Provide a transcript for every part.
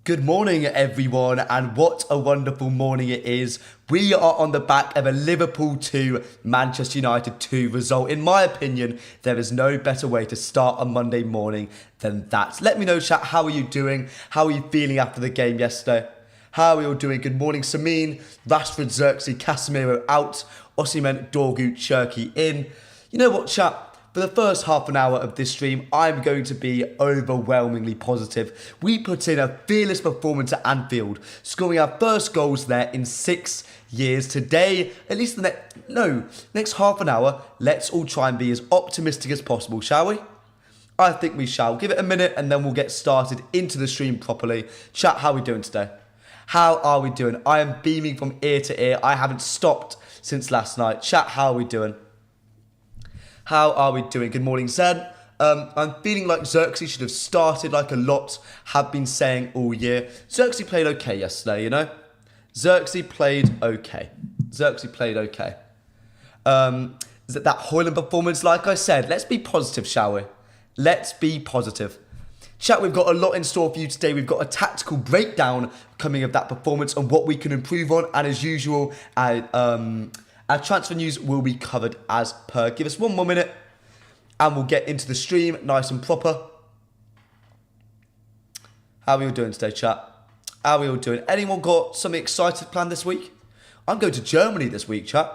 Good morning, everyone, and what a wonderful morning it is. We are on the back of a Liverpool 2, Manchester United 2 result. In my opinion, there is no better way to start a Monday morning than that. Let me know, chat, how are you doing? How are you feeling after the game yesterday? How are you all doing? Good morning, Samin, Rashford, ZIRKZEE, Casemiro out, Osimhen, Dorgu, Cherki in. You know what, chat? For the first half an hour of this stream, I'm going to be overwhelmingly positive. We put in a fearless performance at Anfield, scoring our first goals there in 6 years. Today, at least the next half an hour, let's all try and be as optimistic as possible, shall we? I think we shall. Give it a minute and then we'll get started into the stream properly. Chat, how are we doing today? How are we doing? I am beaming from ear to ear. I haven't stopped since last night. Chat, how are we doing? How are we doing? Good morning, Zen. I'm feeling like ZIRKZEE should have started like a lot have been saying all year. ZIRKZEE played okay yesterday, you know? ZIRKZEE played okay. ZIRKZEE played okay. Is it that Højlund performance? Like I said, let's be positive, shall we? Let's be positive. Chat, we've got a lot in store for you today. We've got a tactical breakdown coming of that performance and what we can improve on. And as usual, our transfer news will be covered as per. Give us 1 more minute and we'll get into the stream nice and proper. How are we all doing today, chat? How are we all doing? Anyone got something exciting planned this week? I'm going to Germany this week, chat.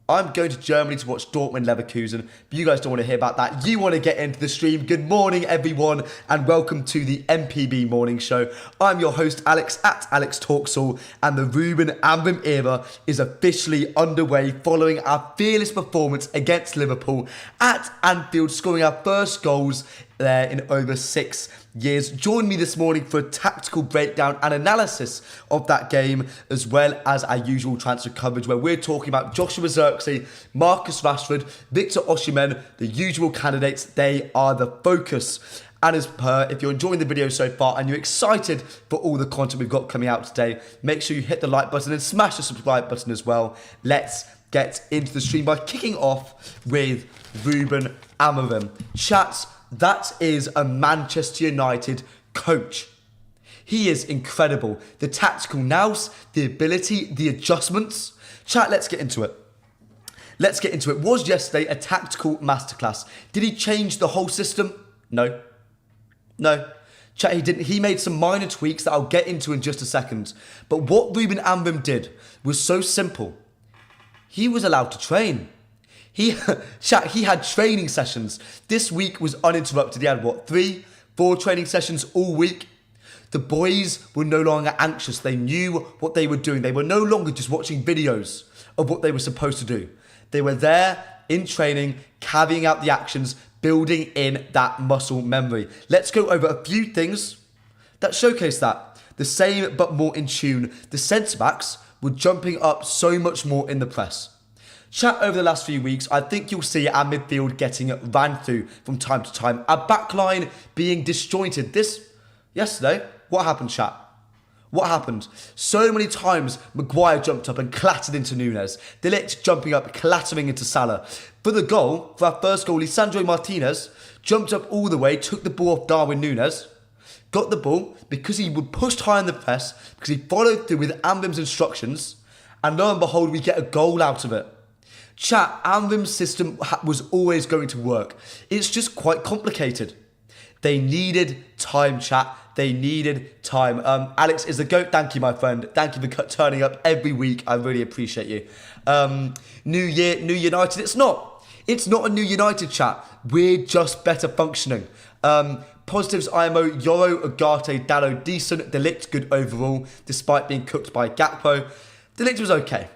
I'm going to Germany to watch Dortmund Leverkusen, but you guys don't want to hear about that. You want to get into the stream. Good morning, everyone, and welcome to the MPB Morning Show. I'm your host, Alex, at Alex Talksall, and the Ruben Amorim era is officially underway following our fearless performance against Liverpool at Anfield, scoring our first goals there in over 6 years. Join me this morning for a tactical breakdown and analysis of that game, as well as our usual transfer coverage where we're talking about Joshua ZIRKZEE, Marcus Rashford, Victor Osimhen, the usual candidates. They are the focus. And as per, if you're enjoying the video so far and you're excited for all the content we've got coming out today, make sure you hit the like button and smash the subscribe button as well. Let's get into the stream by kicking off with Ruben Amorim. Chats, that is a Manchester United coach. He is incredible. The tactical nous, the ability, the adjustments. Chat, let's get into it. Let's get into it. Was yesterday a tactical masterclass? Did he change the whole system? No. No. Chat, he didn't. He made some minor tweaks that I'll get into in just a second. But what Ruben Amorim did was so simple. He was allowed to train. He had training sessions. This week was uninterrupted. He had, what, 3-4 training sessions all week? The boys were no longer anxious. They knew what they were doing. They were no longer just watching videos of what they were supposed to do. They were there in training, carrying out the actions, building in that muscle memory. Let's go over a few things that showcase that. The same but more in tune. The centre-backs were jumping up so much more in the press. Chat, over the last few weeks, I think you'll see our midfield getting ran through from time to time. Our backline being disjointed. Yesterday, what happened, chat? What happened? So many times, Maguire jumped up and clattered into Nunes. De Ligt jumping up, clattering into Salah. For the goal, for our first goal, Lisandro Martinez jumped up all the way, took the ball off Darwin Nunes, got the ball because he would pushed high in the press, because he followed through with Amorim's instructions, and lo and behold, we get a goal out of it. Chat, Amorim's system was always going to work. It's just quite complicated. They needed time, chat. They needed time. Alex is the GOAT. Thank you, my friend. Thank you for turning up every week. I really appreciate you. New year, new United. It's not. It's not a new United, chat. We're just better functioning. Positives, IMO, Yoro, Ugarte, Dallo, decent. De Ligt, good overall, despite being cooked by Gakpo. De Ligt was okay.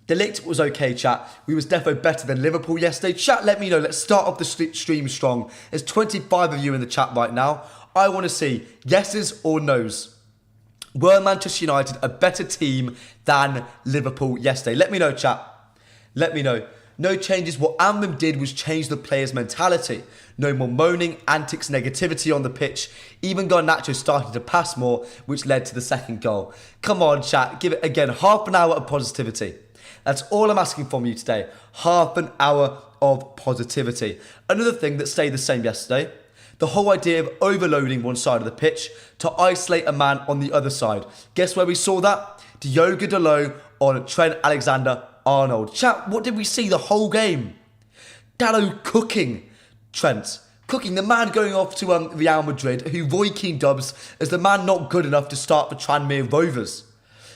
De Ligt was okay, chat. We was defo better than Liverpool yesterday. Chat, let me know. Let's start off the stream strong. There's 25 of you in the chat right now. I want to see yeses or nos. Were Manchester United a better team than Liverpool yesterday? Let me know, chat. Let me know. No changes. What Amorim did was change the players' mentality. No more moaning, antics, negativity on the pitch. Even Garnacho started to pass more, which led to the second goal. Come on, chat. Give it, again, half an hour of positivity. That's all I'm asking from you today. Half an hour of positivity. Another thing that stayed the same yesterday, The whole idea of overloading one side of the pitch to isolate a man on the other side. Guess where we saw that? Diogo Dalot on Trent Alexander-Arnold. Chat, what did we see the whole game? Dalot cooking Trent. Cooking, the man going off to Real Madrid, who Roy Keane dubs as the man not good enough to start for Tranmere Rovers.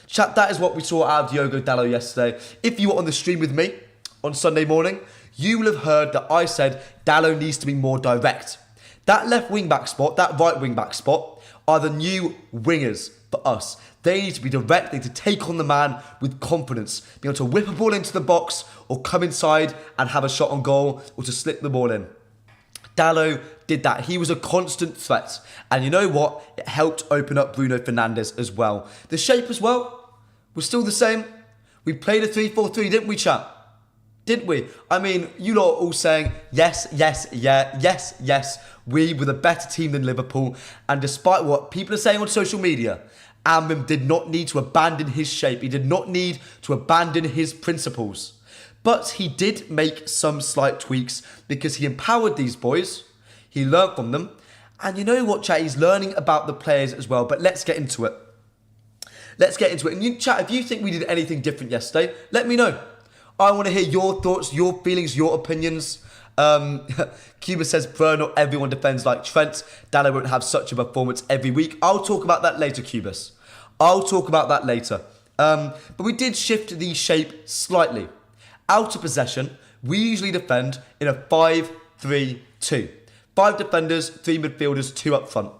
Chat, that is what we saw out of Diogo Dalot yesterday. If you were on the stream with me on Sunday morning, you will have heard that I said Dalot needs to be more direct. That left wing-back spot, that right wing-back spot, are the new wingers for us. They need to be direct, they need to take on the man with confidence. Be able to whip a ball into the box, or come inside and have a shot on goal, or to slip the ball in. Dalot did that. He was a constant threat. And you know what? It helped open up Bruno Fernandes as well. The shape as well was still the same. We played a 3-4-3, didn't we, chat? Didn't we? I mean, you lot are all saying, yes, yes, yeah, yes, yes, we were the better team than Liverpool. And despite what people are saying on social media, Amram did not need to abandon his shape. He did not need to abandon his principles. But he did make some slight tweaks because he empowered these boys. He learned from them. And you know what, chat? He's learning about the players as well. But let's get into it. Let's get into it. And you, chat, if you think we did anything different yesterday, let me know. I want to hear your thoughts, your feelings, your opinions. Cuba says, bro, not everyone defends like Trent. Dalot won't have such a performance every week. I'll talk about that later, Cubus. I'll talk about that later. But we did shift the shape slightly. Out of possession, we usually defend in a 5-3-2. 5 defenders, 3 midfielders, 2 up front.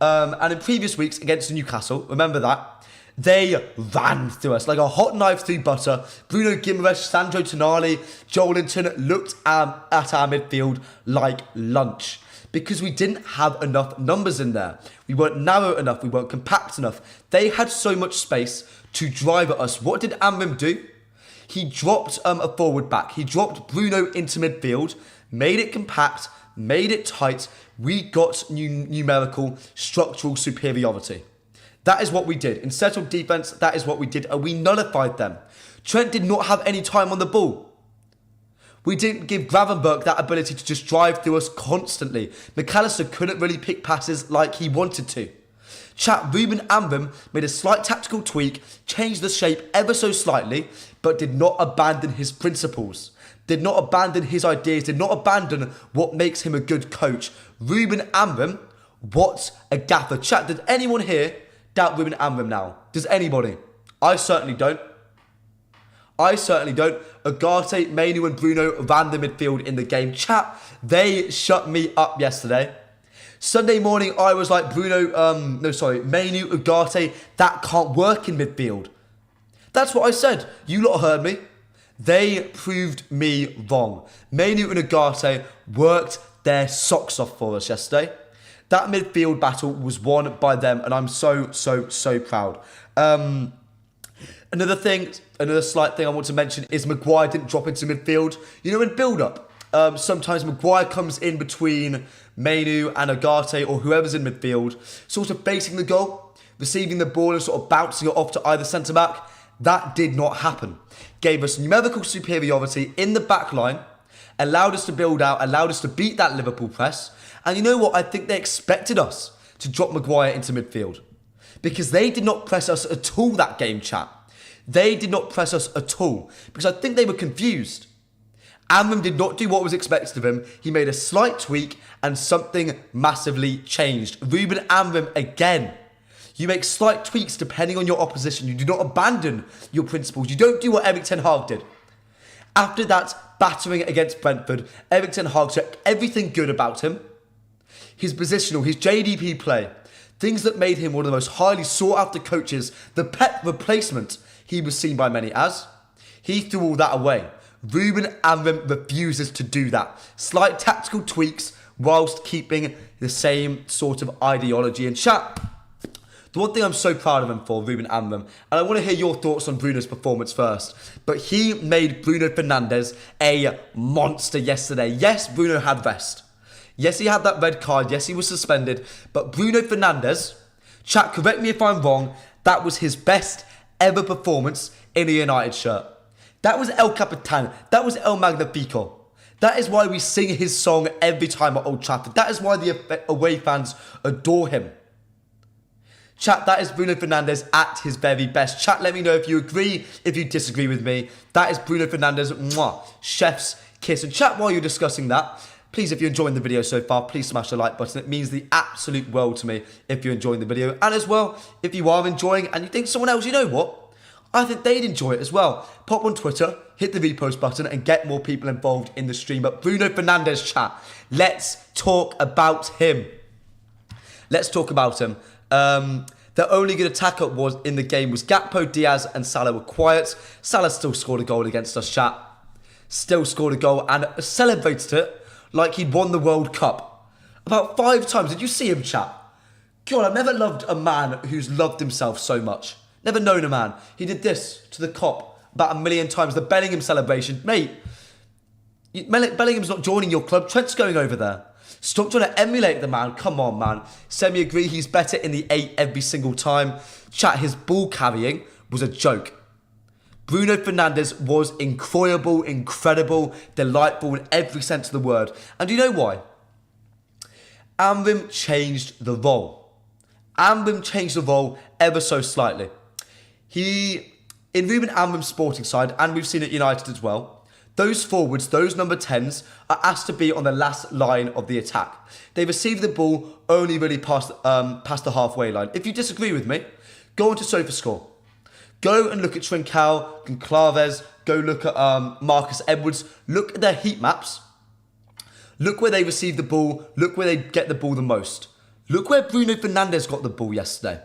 And in previous weeks against Newcastle, remember that, they ran through us like a hot knife through butter. Bruno Guimaraes, Sandro Tonali, Joelinton looked at our midfield like lunch. Because we didn't have enough numbers in there. We weren't narrow enough, we weren't compact enough. They had so much space to drive at us. What did Amram do? He dropped a forward back. He dropped Bruno into midfield, made it compact, made it tight. We got numerical, structural superiority. That is what we did. In settled defence, that is what we did. And we nullified them. Trent did not have any time on the ball. We didn't give Gravenberch that ability to just drive through us constantly. McAllister couldn't really pick passes like he wanted to. Chat, Ruben Amram made a slight tactical tweak, changed the shape ever so slightly, but did not abandon his principles. Did not abandon his ideas, did not abandon what makes him a good coach. Ruben Amram, what a gaffer. Chat, did anyone here doubt Ruben Amram now? Does anybody? I certainly don't. I certainly don't. Ugarte, Mainu and Bruno ran the midfield in the game. Chat, they shut me up yesterday. Sunday morning, I was like, Mainu, Ugarte, that can't work in midfield. That's what I said. You lot heard me. They proved me wrong. Mainu and Ugarte worked their socks off for us yesterday. That midfield battle was won by them, and I'm so proud. Another slight thing I want to mention is Maguire didn't drop into midfield. You know, in build-up, sometimes Maguire comes in between Mainu and Ugarte or whoever's in midfield, sort of facing the goal, receiving the ball and sort of bouncing it off to either centre-back. That did not happen. Gave us numerical superiority in the back line, allowed us to build out, allowed us to beat that Liverpool press. And you know what? I think they expected us to drop Maguire into midfield. Because they did not press us at all that game, chat. They did not press us at all. Because I think they were confused. Amram did not do what was expected of him. He made a slight tweak and something massively changed. Ruben Amram again. You make slight tweaks depending on your opposition. You do not abandon your principles. You don't do what Erik ten Hag did. After that battering against Brentford, Erik ten Hag took everything good about him. His positional, his JDP play, things that made him one of the most highly sought after coaches, the Pep replacement he was seen by many as. He threw all that away. Ruben Amram refuses to do that. Slight tactical tweaks whilst keeping the same sort of ideology. And chat, the one thing I'm so proud of him for, Ruben Amram, and I want to hear your thoughts on Bruno's performance first, but he made Bruno Fernandes a monster yesterday. Yes, Bruno had rest. Yes, he had that red card. Yes, he was suspended. But Bruno Fernandes, chat, correct me if I'm wrong, that was his best ever performance in a United shirt. That was El Capitan. That was El Magnifico. That is why we sing his song every time at Old Trafford. That is why the away fans adore him. Chat, that is Bruno Fernandes at his very best. Chat, let me know if you agree, if you disagree with me. That is Bruno Fernandes, mwah, chef's kiss. And chat, while you're discussing that, please, if you're enjoying the video so far, please smash the like button. It means the absolute world to me if you're enjoying the video. And as well, if you are enjoying and you think someone else, you know what? I think they'd enjoy it as well. Pop on Twitter, hit the repost button and get more people involved in the stream. But Bruno Fernandes, chat, let's talk about him. Let's talk about him. The only good attacker was in the game was Gakpo, Diaz and Salah were quiet. Salah still scored a goal against us, chat. Still scored a goal and celebrated it like he'd won the World Cup. About 5 times. Did you see him, chat? God, I've never loved a man who's loved himself so much. Never known a man. He did this to the cop about 1,000,000 times. The Bellingham celebration. Mate, Bellingham's not joining your club. Trent's going over there. Stop trying to emulate the man. Come on, man. Semi-agree, he's better in the 8 every single time. Chat, his ball carrying was a joke. Bruno Fernandes was incredible, delightful in every sense of the word. And do you know why? Amrim changed the role. Amrim changed the role ever so slightly. In Ruben Amrim's sporting side, and we've seen it at United as well, those forwards, those number 10s, are asked to be on the last line of the attack. They receive the ball only really past the halfway line. If you disagree with me, go on to SofaScore. Go and look at Trincao, Conclaves, go look at Marcus Edwards. Look at their heat maps. Look where they receive the ball. Look where they get the ball the most. Look where Bruno Fernandes got the ball yesterday.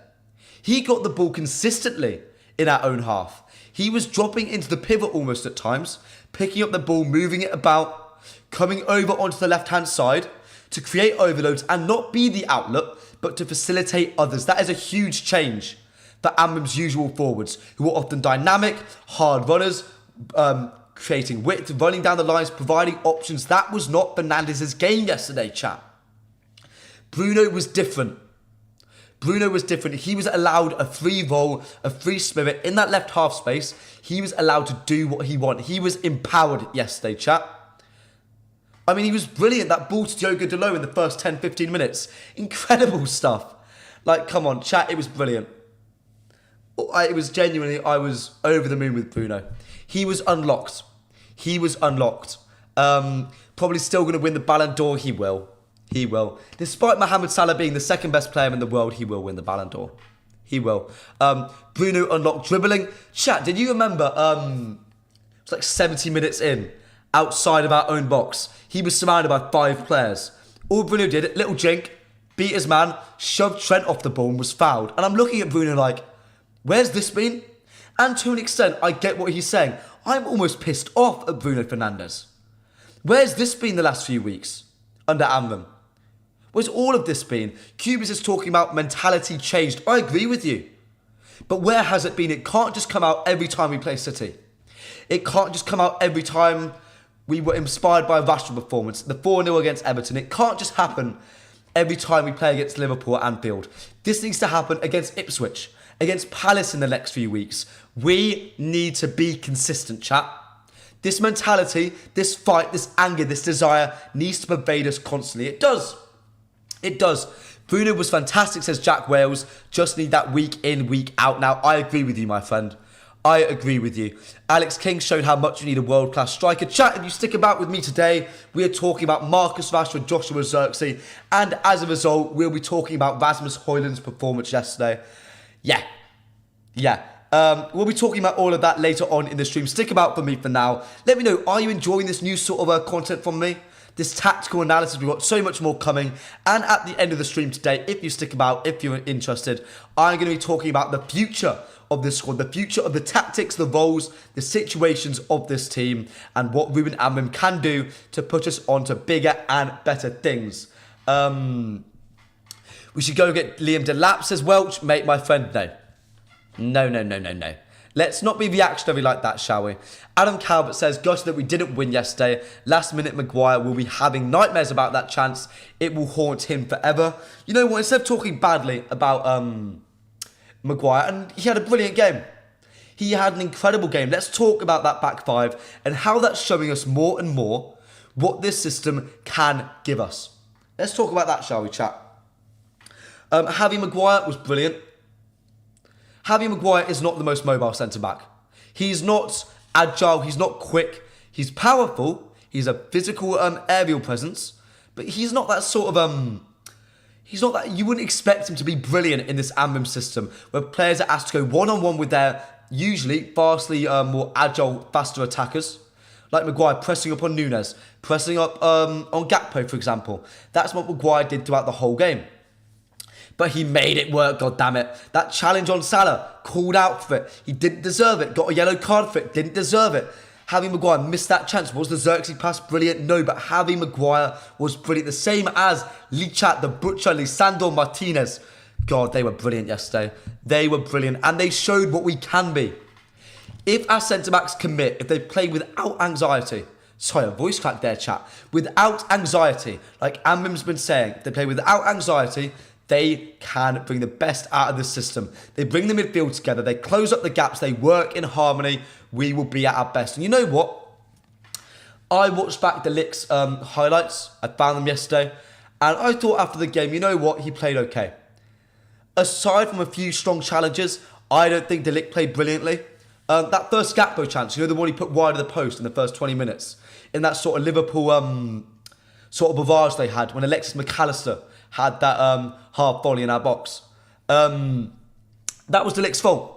He got the ball consistently in our own half. He was dropping into the pivot almost at times, picking up the ball, moving it about, coming over onto the left-hand side to create overloads and not be the outlet, but to facilitate others. That is a huge change for Amrim's usual forwards, who are often dynamic, hard runners, creating width, running down the lines, providing options. That was not Fernandes' game yesterday, chat. Bruno was different. Bruno was different. He was allowed a free role, a free spirit in that left half space. He was allowed to do what he wanted. He was empowered yesterday, chat. I mean, he was brilliant. That ball to Diogo Dalot in the first 10, 15 minutes. Incredible stuff. Like, come on, chat, it was brilliant. It was genuinely, I was over the moon with Bruno. He was unlocked. He was unlocked. Probably still going to win the Ballon d'Or. He will. He will. Despite Mohamed Salah being the second best player in the world, he will win the Ballon d'Or. He will. Bruno unlocked dribbling. Chat, did you remember, it was like 70 minutes in, outside of our own box. He was surrounded by 5 players. All Bruno did, little jink, beat his man, shoved Trent off the ball and was fouled. And I'm looking at Bruno like, where's this been? And to an extent, I get what he's saying. I'm almost pissed off at Bruno Fernandes. Where's this been the last few weeks under Amrim? Where's all of this been? Cubis is talking about mentality changed. I agree with you. But where has it been? It can't just come out every time we play City. It can't just come out every time we were inspired by a Rashford performance. The 4-0 against Everton. It can't just happen every time we play against Liverpool at Anfield. This needs to happen against Ipswich, against Palace in the next few weeks. We need to be consistent, chat. This mentality, this fight, this anger, this desire needs to pervade us constantly. It does. It does. Bruno was fantastic, says Jack Wales. Just need that week in, week out. Now, I agree with you, my friend. I agree with you. Alex King showed how much you need a world-class striker. Chat, if you stick about with me today, we are talking about Marcus Rashford, Joshua ZIRKZEE, and as a result, we'll be talking about Rasmus Højlund's performance yesterday. Yeah. We'll be talking about all of that later on in the stream. Stick about for me for now. Let me know, are you enjoying this new sort of content from me? This tactical analysis, we've got so much more coming. And at the end of the stream today, if you stick about, if you're interested, I'm going to be talking about the future of this squad, the future of the tactics, the roles, the situations of this team, and what Ruben Amrim can do to put us onto bigger and better things. We should go get Liam Delap, says Welch. Mate, my friend, no. Let's not be reactionary like that, shall we? Adam Calvert says, gutted that we didn't win yesterday. Last minute Maguire will be having nightmares about that chance. It will haunt him forever. You know what? Instead of talking badly about Maguire, and he had a brilliant game. He had an incredible game. Let's talk about that back five and how that's showing us more and more what this system can give us. Let's talk about that, shall we, chat? Harry Maguire was brilliant. Harry Maguire is not the most mobile centre-back. He's not agile, he's not quick, he's powerful, he's a physical aerial presence, but he's not that sort of... He's not that... You wouldn't expect him to be brilliant in this Ambrim system, where players are asked to go one-on-one with their, usually, vastly more agile, faster attackers. Like Maguire pressing up on Núñez, pressing up on Gakpo, for example. That's what Maguire did throughout the whole game. But he made it work, goddammit. That challenge on Salah, called out for it. He didn't deserve it. Got a yellow card for it. Didn't deserve it. Harry Maguire missed that chance. Was the ZIRKZEE pass brilliant? No, but Harry Maguire was brilliant. The same as Lichat, the Butcher, Lisandro Martinez. God, they were brilliant yesterday. They were brilliant. And they showed what we can be. If our centre-backs commit, if they play without anxiety... Sorry, a voice crack there, chat. Without anxiety, like Ambrim's been saying, if they play without anxiety... They can bring the best out of the system. They bring the midfield together. They close up the gaps. They work in harmony. We will be at our best. And you know what? I watched back De Ligt's highlights. I found them yesterday. And I thought after the game, you know what? He played okay. Aside from a few strong challenges, I don't think De Ligt played brilliantly. That first Gakpo chance, you know, the one he put wide of the post in the first 20 minutes. In that sort of Liverpool sort of barrage they had when Alexis McAllister had that half volley in our box. That was De Ligt's fault.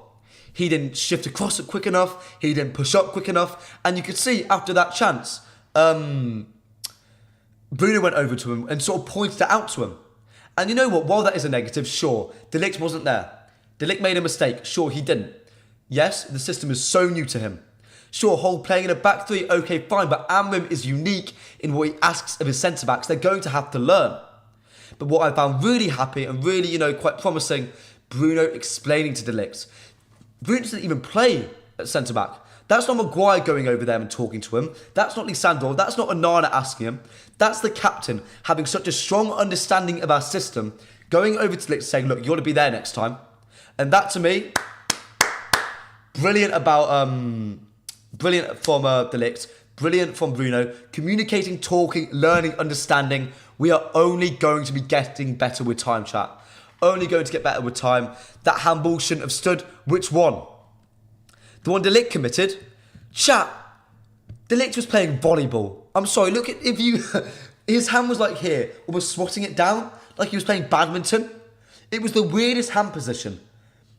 He didn't shift across it quick enough. He didn't push up quick enough. And you could see after that chance, Bruno went over to him and sort of pointed it out to him. And you know what? While that is a negative, sure, De Ligt wasn't there. De Ligt made a mistake. Sure, he didn't. Yes, the system is so new to him. Sure, Hull playing in a back three, okay, fine. But Ambrim is unique in what he asks of his centre-backs. They're going to have to learn. But what I found really happy and really, you know, quite promising, Bruno explaining to De Ligt. Bruno didn't even play at centre-back. That's not Maguire going over there and talking to him. That's not Lisandro. That's not Onana asking him. That's the captain having such a strong understanding of our system, going over to De Ligt saying, look, you ought to be there next time. And that, to me, brilliant brilliant from De Ligt. Brilliant from Bruno. Communicating, talking, learning, understanding. We are only going to be getting better with time, chat. Only going to get better with time. That handball shouldn't have stood. Which one? The one De Ligt committed? Chat. De Ligt was playing volleyball. I'm sorry, look at if you... His hand was like here, almost swatting it down, like he was playing badminton. It was the weirdest hand position.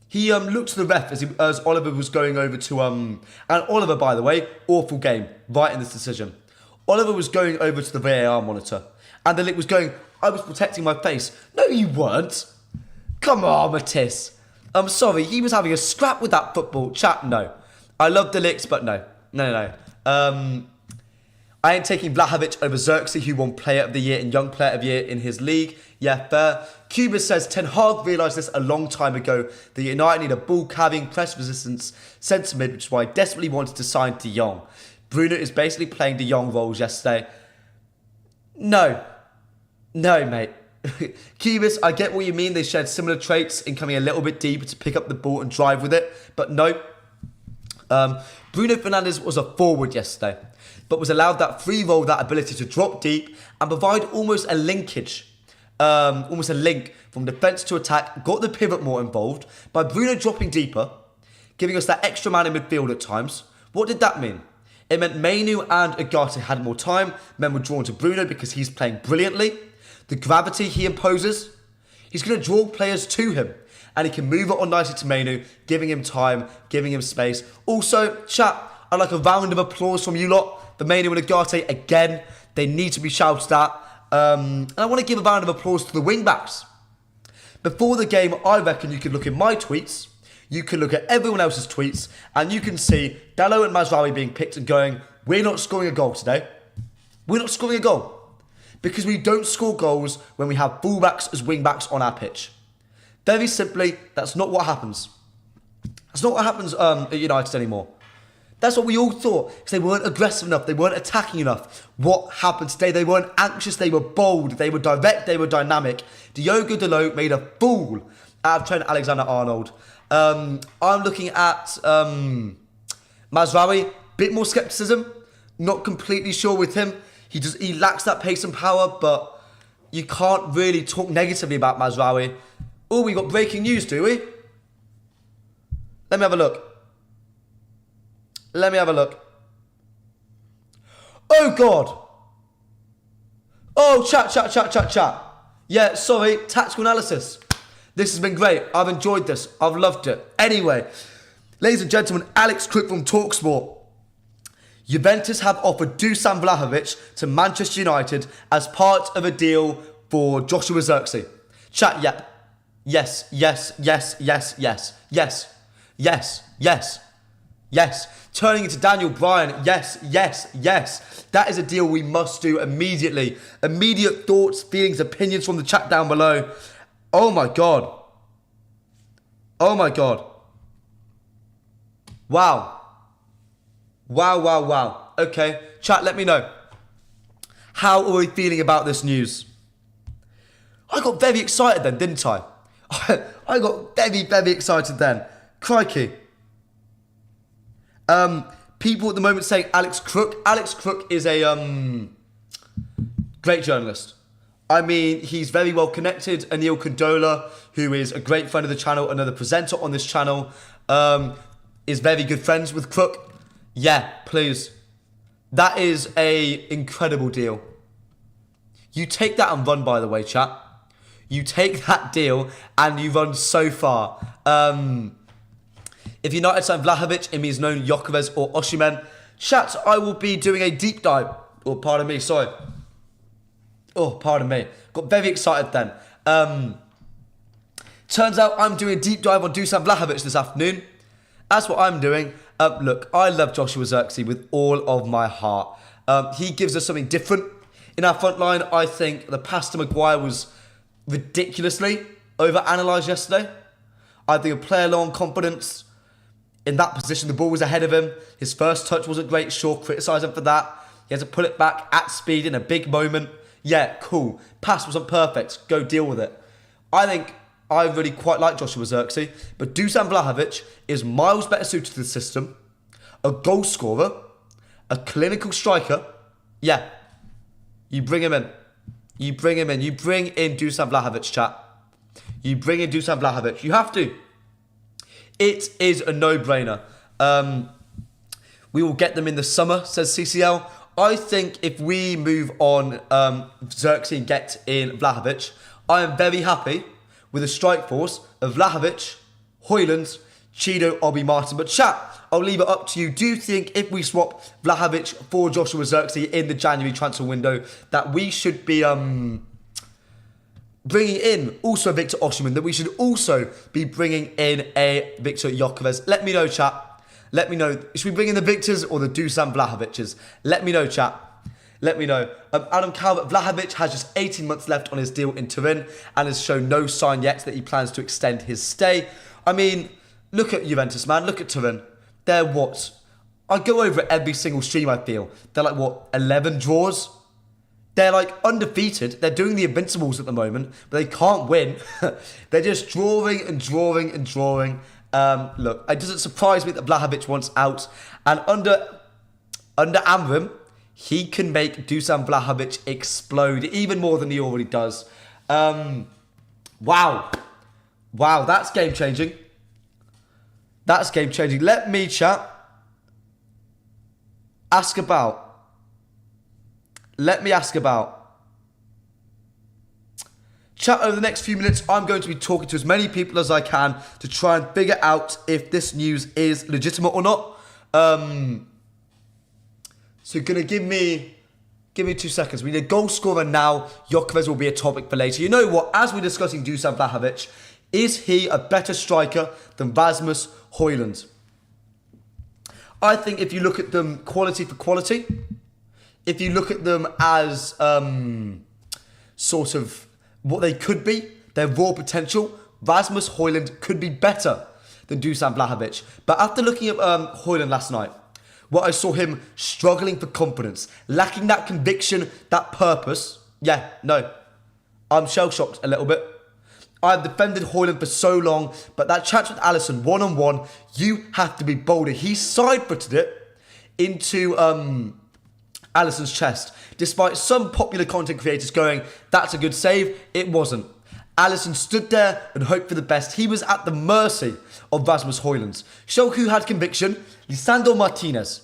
He looked to the ref as Oliver was going over to... And Oliver, by the way, awful game, right in this decision. Oliver was going over to the VAR monitor. And De Ligt was going, I was protecting my face. No, you weren't. Come on, Matisse. I'm sorry, he was having a scrap with that football. Chat, no. I love De Ligt, but no. No. I ain't taking Vlahovic over ZIRKZEE, who won Player of the Year and Young Player of the Year in his league. Yeah, fair. Cuba says, Ten Hag realised this a long time ago, that United need a ball-carrying, press-resistance centre-mid, which is why I desperately wanted to sign De Jong. Bruno is basically playing De Jong roles yesterday. No, mate. Cubis, I get what you mean. They shared similar traits in coming a little bit deeper to pick up the ball and drive with it. But no. Bruno Fernandes was a forward yesterday, but was allowed that free role, that ability to drop deep and provide almost a linkage. Almost a link from defence to attack. Got the pivot more involved. By Bruno dropping deeper, giving us that extra man in midfield at times. What did that mean? It meant Mainu and Ugarte had more time. Men were drawn to Bruno because he's playing brilliantly. The gravity he imposes, he's going to draw players to him. And he can move it on nicely to Mainu, giving him time, giving him space. Also, chat, I'd like a round of applause from you lot. For Mainu and Ugarte, again, they need to be shouted at. And I want to give a round of applause to the wing-backs. Before the game, I reckon you could look at my tweets, you can look at everyone else's tweets, and you can see Dalot and Mazraoui being picked and going, we're not scoring a goal today. We're not scoring a goal. Because we don't score goals when we have fullbacks as wing-backs on our pitch. Very simply, that's not what happens. That's not what happens at United anymore. That's what we all thought, because they weren't aggressive enough, they weren't attacking enough. What happened today? They weren't anxious, they were bold, they were direct, they were dynamic. Diogo Dalot made a fool out of Trent Alexander-Arnold. I'm looking at Mazraoui, bit more scepticism, not completely sure with him. He lacks that pace and power, but you can't really talk negatively about Mazraoui. Oh, we got breaking news, do we? Let me have a look. Oh, God. Oh, chat. Yeah, sorry, tactical analysis. This has been great. I've enjoyed this. I've loved it. Anyway, ladies and gentlemen, Alex Crook from TalkSport. Juventus have offered Dusan Vlahovic to Manchester United as part of a deal for Joshua ZIRKZEE. Chat, yep. Yes. Turning into Daniel Bryan. Yes. That is a deal we must do immediately. Immediate thoughts, feelings, opinions from the chat down below. Oh my God. Wow. Okay, chat, let me know. How are we feeling about this news? I got very excited then, didn't I? I got very excited then. Crikey. People at the moment saying Alex Crook. Alex Crook is a great journalist. I mean, he's very well connected. Anil Condola, who is a great friend of the channel, another presenter on this channel, is very good friends with Crook. Yeah, please. That is a incredible deal. You take that and run, by the way, chat. You take that deal and you run so far. If United sign Vlahovic, it means no Gyökeres or Osimhen. Chat, I will be doing a deep dive. Oh, pardon me, sorry. Oh, pardon me. Got very excited then. Turns out I'm doing a deep dive on Dusan Vlahovic this afternoon. That's what I'm doing. Look, I love Joshua ZIRKZEE with all of my heart. He gives us something different. In our front line, I think the pass to Maguire was ridiculously over-analysed yesterday. I think a player low on confidence. In that position, the ball was ahead of him. His first touch wasn't great. Sure, criticise him for that. He had to pull it back at speed in a big moment. Yeah, cool. Pass wasn't perfect. Go deal with it. I think I really quite like Joshua ZIRKZEE, but Dusan Vlahovic is miles better suited to the system. A goal scorer, a clinical striker. Yeah, you bring him in. You bring in Dusan Vlahovic, chat. You bring in Dusan Vlahovic. You have to. It is a no-brainer. We will get them in the summer, says CCL. I think if we move on ZIRKZEE and get in Vlahovic, I am very happy with a strike force of Vlahovic, Højlund, Chido, Obi Martin. But chat, I'll leave it up to you. Do you think if we swap Vlahovic for Joshua ZIRKZEE in the January transfer window that we should be bringing in also Victor Osimhen, that we should also be bringing in a Viktor Gyökeres? Let me know, chat. Let me know. Should we bring in the Victors or the Dusan Vlahovic's? Let me know, chat. Let me know. Adam Calvert, Vlahovic has just 18 months left on his deal in Turin and has shown no sign yet that he plans to extend his stay. I mean, look at Juventus, man. Look at Turin. They're what? I go over it every single stream, I feel. They're like, what, 11 draws? They're like undefeated. They're doing the Invincibles at the moment, but they can't win. They're just drawing. Look, it doesn't surprise me that Vlahovic wants out. And under Amram, he can make Dusan Vlahovic explode even more than he already does. Wow, that's game-changing. Let me, chat, ask about. Chat, over the next few minutes, I'm going to be talking to as many people as I can to try and figure out if this news is legitimate or not. So gonna give me 2 seconds. We need a goal scorer now. Gyökeres will be a topic for later. You know what? As we're discussing Dusan Vlahovic, is he a better striker than Rasmus Højlund? I think if you look at them quality for quality, if you look at them as sort of what they could be, their raw potential, Rasmus Højlund could be better than Dusan Vlahovic. But after looking at Højlund last night, what I saw him struggling for confidence, lacking that conviction, that purpose. Yeah, no, I'm shell-shocked a little bit. I've defended Højlund for so long, but that chance with Alisson, one-on-one, you have to be bolder. He side-footed it into Alisson's chest. Despite some popular content creators going, that's a good save, it wasn't. Alisson stood there and hoped for the best. He was at the mercy of Rasmus Højlund. Show who had conviction, Lisandro Martinez.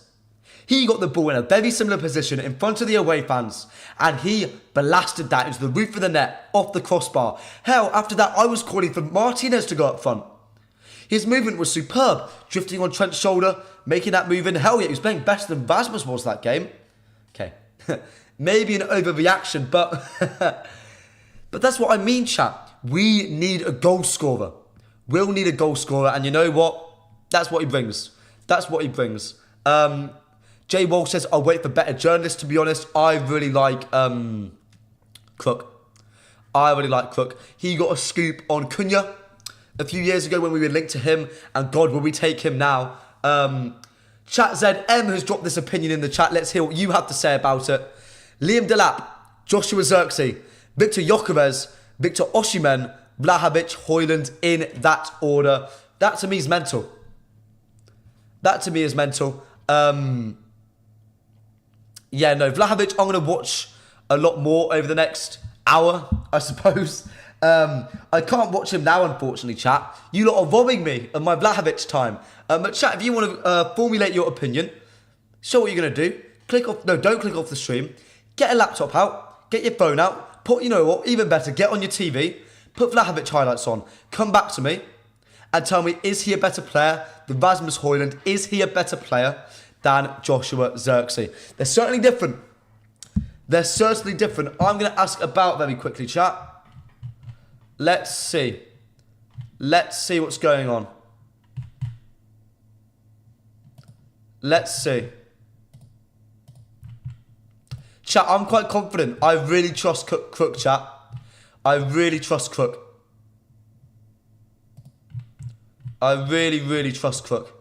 He got the ball in a very similar position in front of the away fans, and he blasted that into the roof of the net, off the crossbar. Hell, after that, I was calling for Martinez to go up front. His movement was superb, drifting on Trent's shoulder, making that move in. Hell yeah, he was playing better than Rasmus was that game. Okay, maybe an overreaction, but but that's what I mean, chat. We need a goal scorer. We'll need a goal scorer, and you know what? That's what he brings. That's what he brings. Jay Walsh says, I'll wait for better journalists. To be honest, I really like Crook. I really like Crook. He got a scoop on Cunha a few years ago when we were linked to him, and God, will we take him now? Chat ZM has dropped this opinion in the chat. Let's hear what you have to say about it. Liam Delap, Joshua ZIRKZEE, Victor Gyökeres, Victor Osimhen, Vlahovic, Højlund in that order. That to me is mental. That to me is mental. Yeah, no, Vlahovic, I'm going to watch a lot more over the next hour, I suppose. I can't watch him now, unfortunately, chat. You lot are robbing me of my Vlahovic time. But chat, if you want to formulate your opinion, show what you're going to do. Don't click off the stream. Get a laptop out. Get your phone out. You know what, even better, get on your TV. Put Vlahovic highlights on. Come back to me and tell me, is he a better player than Rasmus Højlund? Is he a better player than Joshua ZIRKZEE? They're certainly different. They're certainly different. I'm going to ask about very quickly, chat. Let's see. Let's see what's going on. Let's see. Chat, I'm quite confident. I really trust Crook, chat. I really trust Crook. I really, really trust Crook.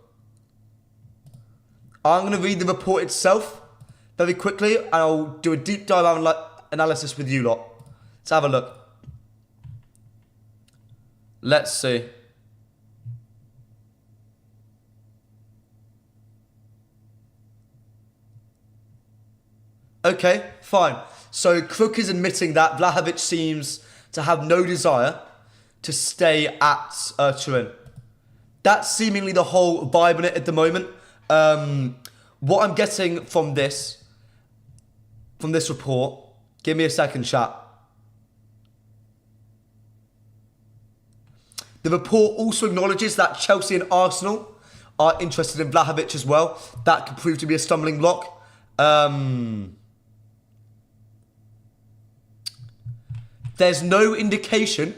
I'm going to read the report itself very quickly, and I'll do a deep dive analysis with you lot. Let's have a look. Let's see. Okay, fine. So Crook is admitting that Vlahovic seems to have no desire to stay at Turin. That's seemingly the whole vibe in it at the moment. What I'm getting from this report, give me a second, chat. The report also acknowledges that Chelsea and Arsenal are interested in Vlahovic as well. That could prove to be a stumbling block. There's no indication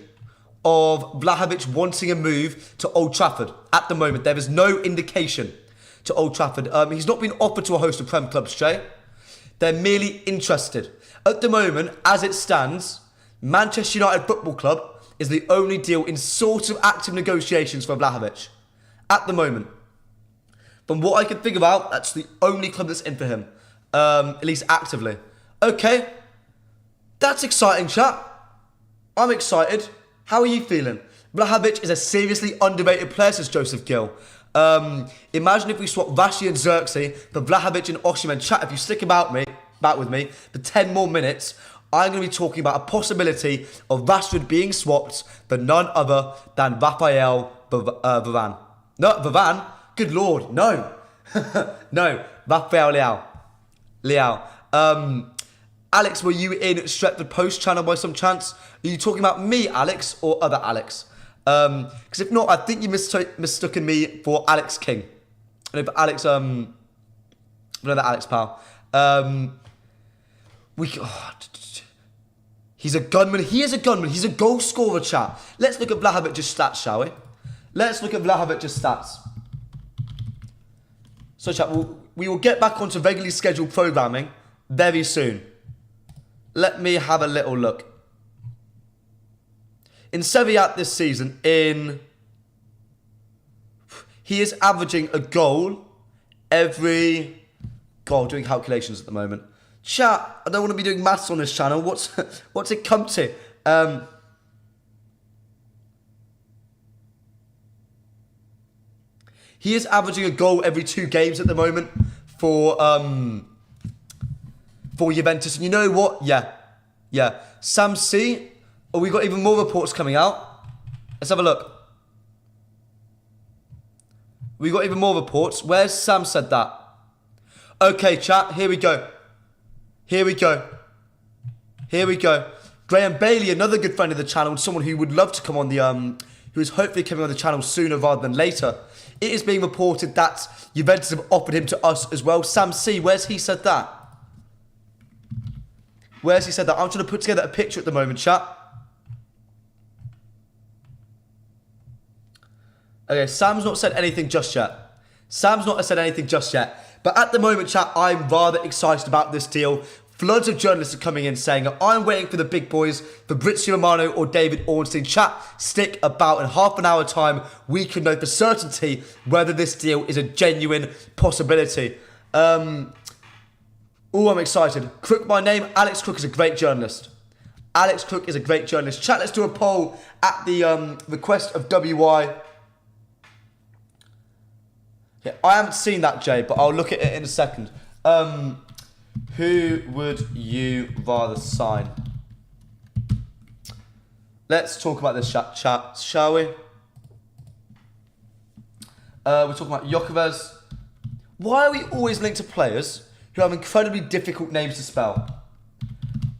of Vlahovic wanting a move to Old Trafford at the moment. There is no indication to Old Trafford. He's not been offered to a host of Prem clubs, Jay. They're merely interested. At the moment, as it stands, Manchester United Football Club is the only deal in sort of active negotiations for Vlahovic. At the moment. From what I can figure out, that's the only club that's in for him. At least actively. Okay. That's exciting, chat. I'm excited. How are you feeling? Vlahovic is a seriously underrated player, says Joseph Gill. Imagine if we swap Rashi and ZIRKZEE for Vlahovic and Osimhen. Chat, if you stick back with me for 10 more minutes, I'm going to be talking about a possibility of Rashford being swapped for none other than Raphael Varane. No, Varane? Good Lord, no. No, Raphael Leao. Alex, were you in Stretford Post channel by some chance? Are you talking about me, Alex, or other Alex? Because if not, I think you mistaken me for Alex King. I know, but Alex, another Alex, pal. He's a gunman. He is a gunman. He's a goal scorer, chat. Let's look at Vlahovic's stats, shall we? Let's look at Vlahovic's stats. So, chat, we will get back onto regularly scheduled programming very soon. Let me have a little look. In Serie A this season, he is averaging a goal every... God, doing calculations at the moment. Chat, I don't want to be doing maths on this channel. What's it come to? He is averaging a goal every 2 games at the moment for for Juventus. And you know what? Yeah. Sam C. Oh, we got even more reports coming out. Let's have a look. We got even more reports. Where's Sam said that? Okay, chat. Here we go. Graham Bailey, another good friend of the channel, and someone who would love to come on the who is hopefully coming on the channel sooner rather than later. It is being reported that Juventus have offered him to us as well. Sam C, where's he said that? I'm trying to put together a picture at the moment, chat. Okay, Sam's not said anything just yet. But at the moment, chat, I'm rather excited about this deal. Floods of journalists are coming in saying, I'm waiting for the big boys, Fabrizio Romano or David Ornstein. Chat, stick about in half an hour time. We can know for certainty whether this deal is a genuine possibility. I'm excited. Crook, my name. Alex Crook is a great journalist. Chat, let's do a poll at the request of WI. Yeah, I haven't seen that, Jay, but I'll look at it in a second. Who would you rather sign? Let's talk about this chat, shall we? We're talking about Jokovic. Why are we always linked to players who have incredibly difficult names to spell?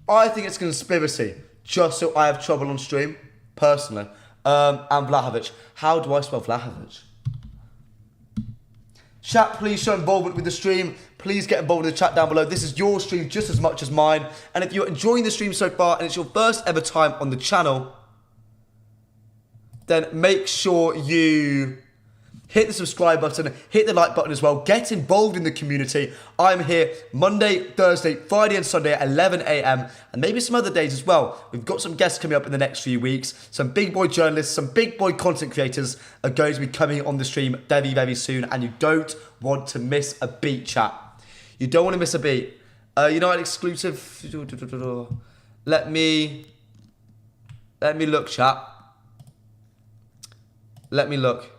I think it's conspiracy, just so I have trouble on stream, personally. And Vlahovic. How do I spell Vlahovic? Chat, please show involvement with the stream. Please get involved in the chat down below. This is your stream just as much as mine. And if you're enjoying the stream so far and it's your first ever time on the channel, then make sure you hit the subscribe button, hit the like button as well. Get involved in the community. I'm here Monday, Thursday, Friday and Sunday at 11 AM and maybe some other days as well. We've got some guests coming up in the next few weeks. Some big boy journalists, some big boy content creators are going to be coming on the stream very, very soon. And you don't want to miss a beat, chat. You don't want to miss a beat. You know, an exclusive. Let me look, chat. Let me look.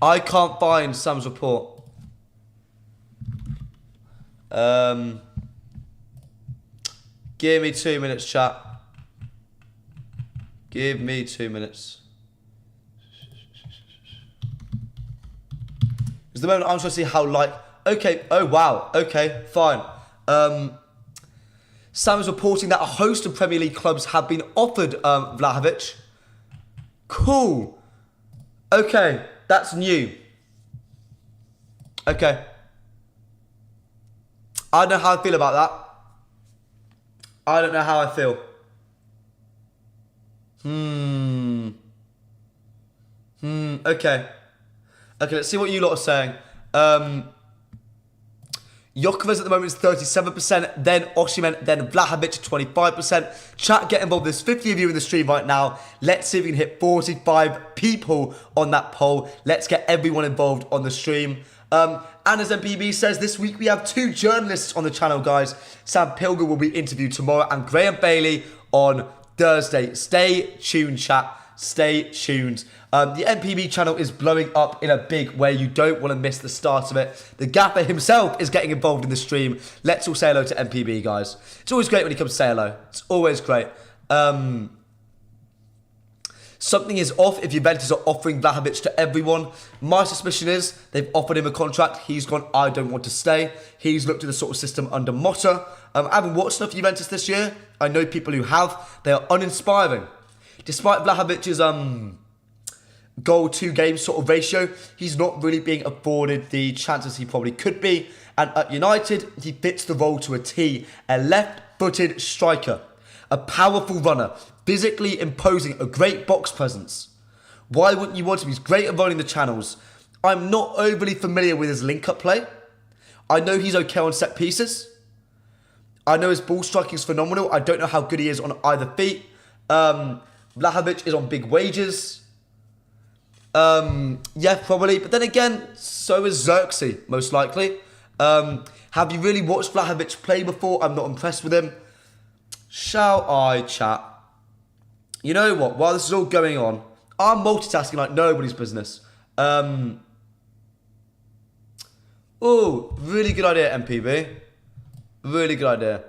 I can't find Sam's report. Give me 2 minutes, chat. Give me 2 minutes. It's the moment I'm trying to see how okay, oh wow, okay, fine. Sam is reporting that a host of Premier League clubs have been offered Vlahovic. Cool. Okay, that's new. Okay. I don't know how I feel about that. Okay. Okay, let's see what you lot are saying. Jokovic at the moment is 37%, then Osimhen, then Vlahovic 25%. Chat, get involved. There's 50 of you in the stream right now. Let's see if we can hit 45 people on that poll. Let's get everyone involved on the stream. And as MPB says, this week we have 2 journalists on the channel, guys. Sam Pilger will be interviewed tomorrow and Graham Bailey on Thursday. Stay tuned, chat. Stay tuned. The MPB channel is blowing up in a big way. You don't want to miss the start of it. The gaffer himself is getting involved in the stream. Let's all say hello to MPB, guys. It's always great when he comes to say hello. It's always great. Something is off if Juventus are offering Vlahovic to everyone. My suspicion is they've offered him a contract. He's gone, I don't want to stay. He's looked at the sort of system under Motta. I haven't watched enough Juventus this year. I know people who have. They are uninspiring. Despite Vlahovic's goal to game sort of ratio, he's not really being afforded the chances he probably could be. And at United, he fits the role to a T. A left-footed striker, a powerful runner, physically imposing, a great box presence. Why wouldn't you want him? He's great at running the channels. I'm not overly familiar with his link-up play. I know he's okay on set pieces. I know his ball striking is phenomenal. I don't know how good he is on either feet. Vlahovic is on big wages. Yeah, probably. But then again, so is ZIRKZEE, most likely. Have you really watched Vlahovic play before? I'm not impressed with him. Shall I chat? You know what? While this is all going on, I'm multitasking like nobody's business. Oh, really good idea, MPB. Really good idea.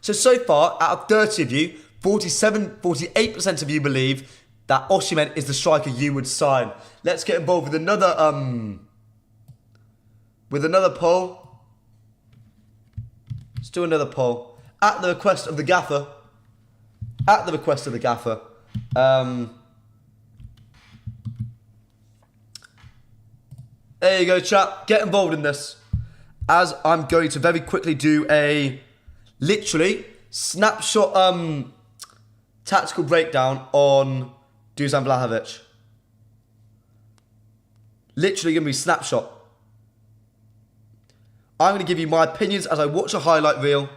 So far, out of 30 of you, 48% of you believe that Osimhen is the striker you would sign. Let's get involved with another poll. Let's do another poll. At the request of the gaffer. At the request of the gaffer. There you go, chat. Get involved in this. As I'm going to very quickly do a literally snapshot tactical breakdown on Dusan Vlahovic. Literally going to be snapshot. I'm going to give you my opinions as I watch a highlight reel.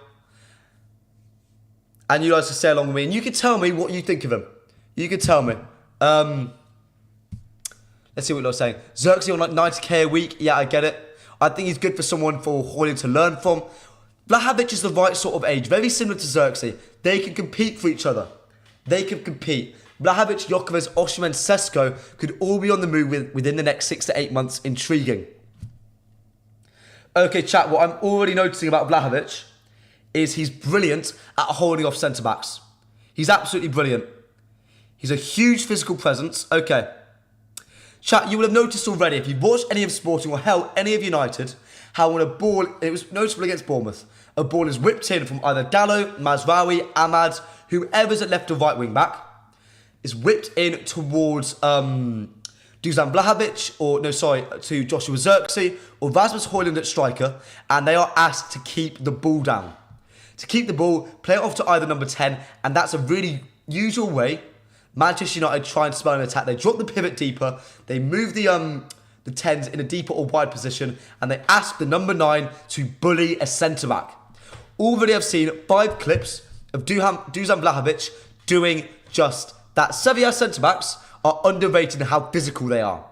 And you guys can stay along with me. And you can tell me what you think of him. You can tell me. Let's see what you're saying. ZIRKZEE on like 90k a week. Yeah, I get it. I think he's good for someone for Hoyland to learn from. Vlahovic is the right sort of age. Very similar to ZIRKZEE. They can compete for each other. They can compete. Vlahovic, Jokovic, Osimhen, Sesko could all be on the move within the next 6 to 8 months. Intriguing. Okay, chat. What I'm already noticing about Vlahovic is he's brilliant at holding off centre-backs. He's absolutely brilliant. He's a huge physical presence. Okay. Chat, you will have noticed already, if you've watched any of Sporting or hell, any of United, how when a ball, it was noticeable against Bournemouth, a ball is whipped in from either Dallo, Mazraoui, Ahmad, whoever's at left or right wing back, is whipped in towards Dusan Vlahovic, to Joshua ZIRKZEE, or Rasmus Hoyland at striker, and they are asked to keep the ball down. To keep the ball, play it off to either number 10, and that's a really usual way Manchester United try and spell an attack. They drop the pivot deeper, they move the 10s in a deeper or wide position, and they ask the number 9 to bully a centre-back. Already I've seen 5 clips of Dusan Vlahovic doing just that. Sevilla centre-backs are underrated in how physical they are.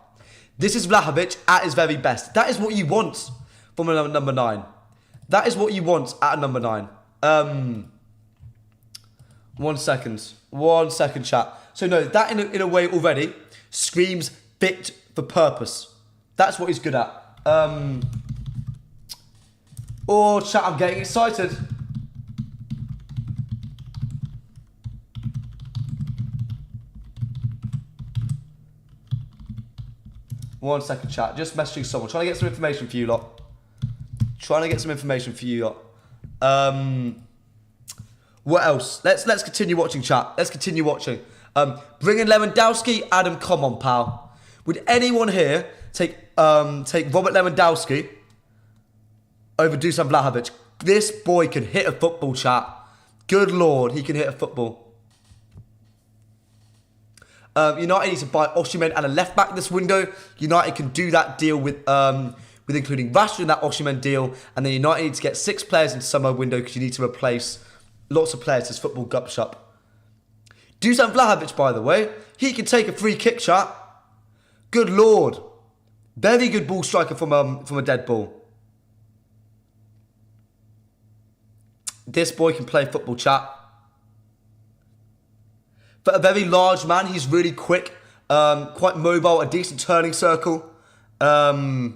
This is Vlahovic at his very best. That is what you want from a number 9. That is what you want at a number 9. 1 second. 1 second, chat. So no, that in a way already screams fit for purpose. That's what he's good at. Oh, chat, I'm getting excited. One second, chat. Just messaging someone. Trying to get some information for you lot. What else? Let's continue watching, chat. Let's continue watching. Bring in Lewandowski. Adam, come on, pal. Would anyone here take Robert Lewandowski over Dusan Vlahovic? This boy can hit a football, chat. Good lord, he can hit a football. United need to buy Osimhen and a left back this window. United can do that deal with including Rashford in that Osimhen deal, and then United need to get 6 players in summer window because you need to replace lots of players. This football gup shop. Dusan Vlahovic, by the way, he can take a free kick, chat. Good lord, very good ball striker from a dead ball. This boy can play football, chat. For a very large man, he's really quick, quite mobile, a decent turning circle. A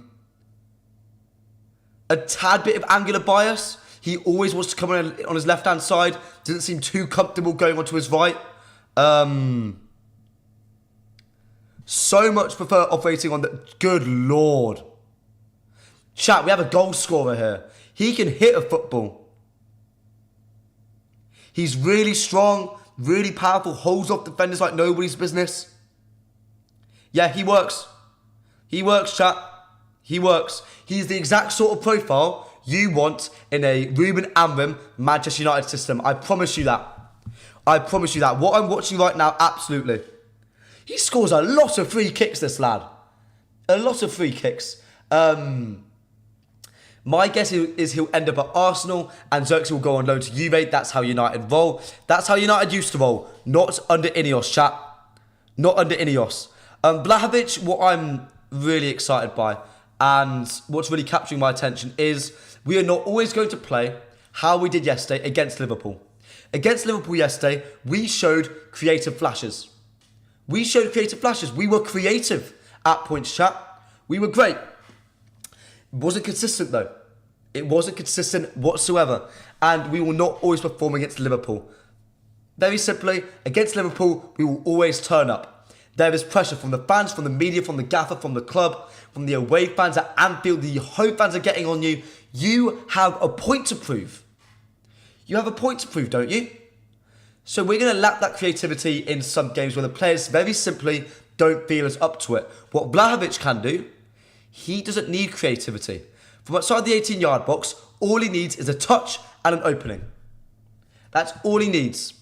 tad bit of angular bias. He always wants to come on his left-hand side. Doesn't seem too comfortable going onto his right. So much prefer operating on the... Good lord. Chat, we have a goal scorer here. He can hit a football. He's really strong, really powerful, holds off defenders like nobody's business. Yeah, he works. He works, chat. He works. He's the exact sort of profile you want in a Ruben Amorim Manchester United system. I promise you that. I promise you that. What I'm watching right now, absolutely. He scores a lot of free kicks, this lad. A lot of free kicks. My guess is he'll end up at Arsenal and ZIRKZEE will go on loan to Juve. That's how United roll. That's how United used to roll. Not under Ineos, chat. Not under Ineos. Vlahovic, what I'm really excited by and what's really capturing my attention is we are not always going to play how we did yesterday against Liverpool. Against Liverpool yesterday, we showed creative flashes. We showed creative flashes. We were creative at points, chat. We were great. It wasn't consistent, though. It wasn't consistent whatsoever. And we will not always perform against Liverpool. Very simply, against Liverpool, we will always turn up. There is pressure from the fans, from the media, from the gaffer, from the club, from the away fans at Anfield. The home fans are getting on you. You have a point to prove. You have a point to prove, don't you? So we're going to lack that creativity in some games where the players very simply don't feel as up to it. What Vlahovic can do, he doesn't need creativity. From outside the 18-yard box, all he needs is a touch and an opening. That's all he needs.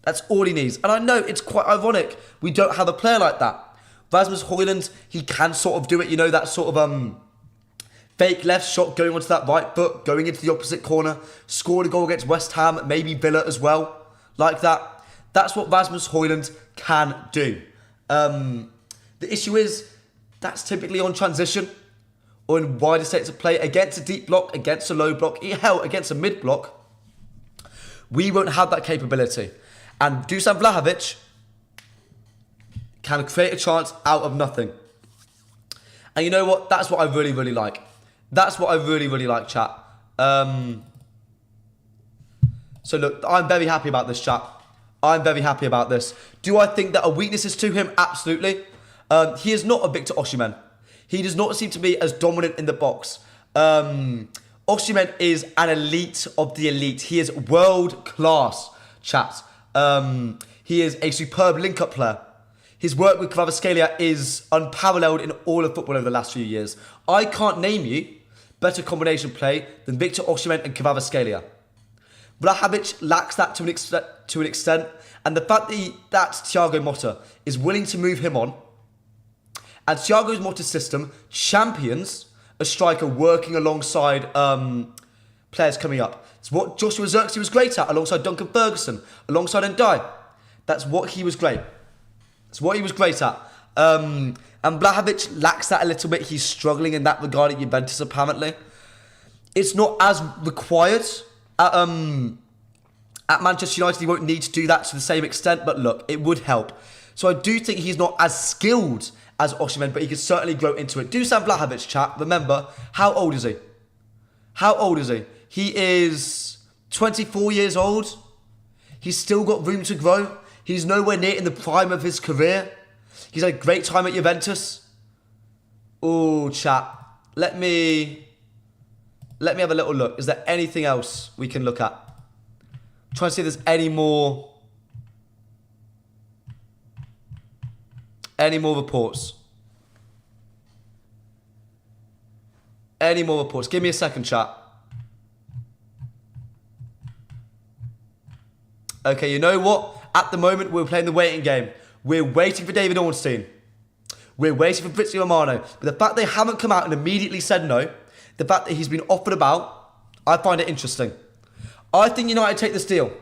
That's all he needs. And I know it's quite ironic we don't have a player like that. Rasmus Højlund, he can sort of do it, you know, that sort of fake left shot going onto that right foot, going into the opposite corner, scored a goal against West Ham, maybe Villa as well, like that. That's what Rasmus Højlund can do. The issue is, that's typically on transition or in wider states of play against a deep block, against a low block, hell, against a mid block. We won't have that capability. And Dusan Vlahovic can create a chance out of nothing. And you know what? That's what I really, really like. That's what I really, really like, chat. So look, I'm very happy about this, chat. I'm very happy about this. Do I think there are weaknesses to him? Absolutely. He is not a Victor Osimhen. He does not seem to be as dominant in the box. Osimhen is an elite of the elite. He is world class, chat. He is a superb link-up player. His work with Kvaratskhelia is unparalleled in all of football over the last few years. I can't name you better combination play than Victor Osimhen and Kvaratskhelia. Vlahovic lacks that to an extent, and the fact that Thiago Motta is willing to move him on, and Thiago Motta's system champions a striker working alongside players coming up. It's what Joshua ZIRKZEE was great at, alongside Duncan Ferguson, alongside Ndiaye. That's what he was great. That's what he was great at. And Vlahovic lacks that a little bit. He's struggling in that regard at Juventus, apparently. It's not as required at Manchester United. He won't need to do that to the same extent, but look, it would help. So I do think he's not as skilled as Osimhen, but he can certainly grow into it. Dusan Vlahovic, chat, remember, how old is he? How old is he? He is 24 years old. He's still got room to grow. He's nowhere near in the prime of his career. He's had a great time at Juventus. Oh, chat. Let me have a little look. Is there anything else we can look at? Try to see if there's any more reports. Any more reports? Give me a second, chat. Okay, you know what? At the moment, we're playing the waiting game. We're waiting for David Ornstein. We're waiting for Fabrizio Romano. But the fact they haven't come out and immediately said no, the fact that he's been offered about, I find it interesting. I think United take this deal.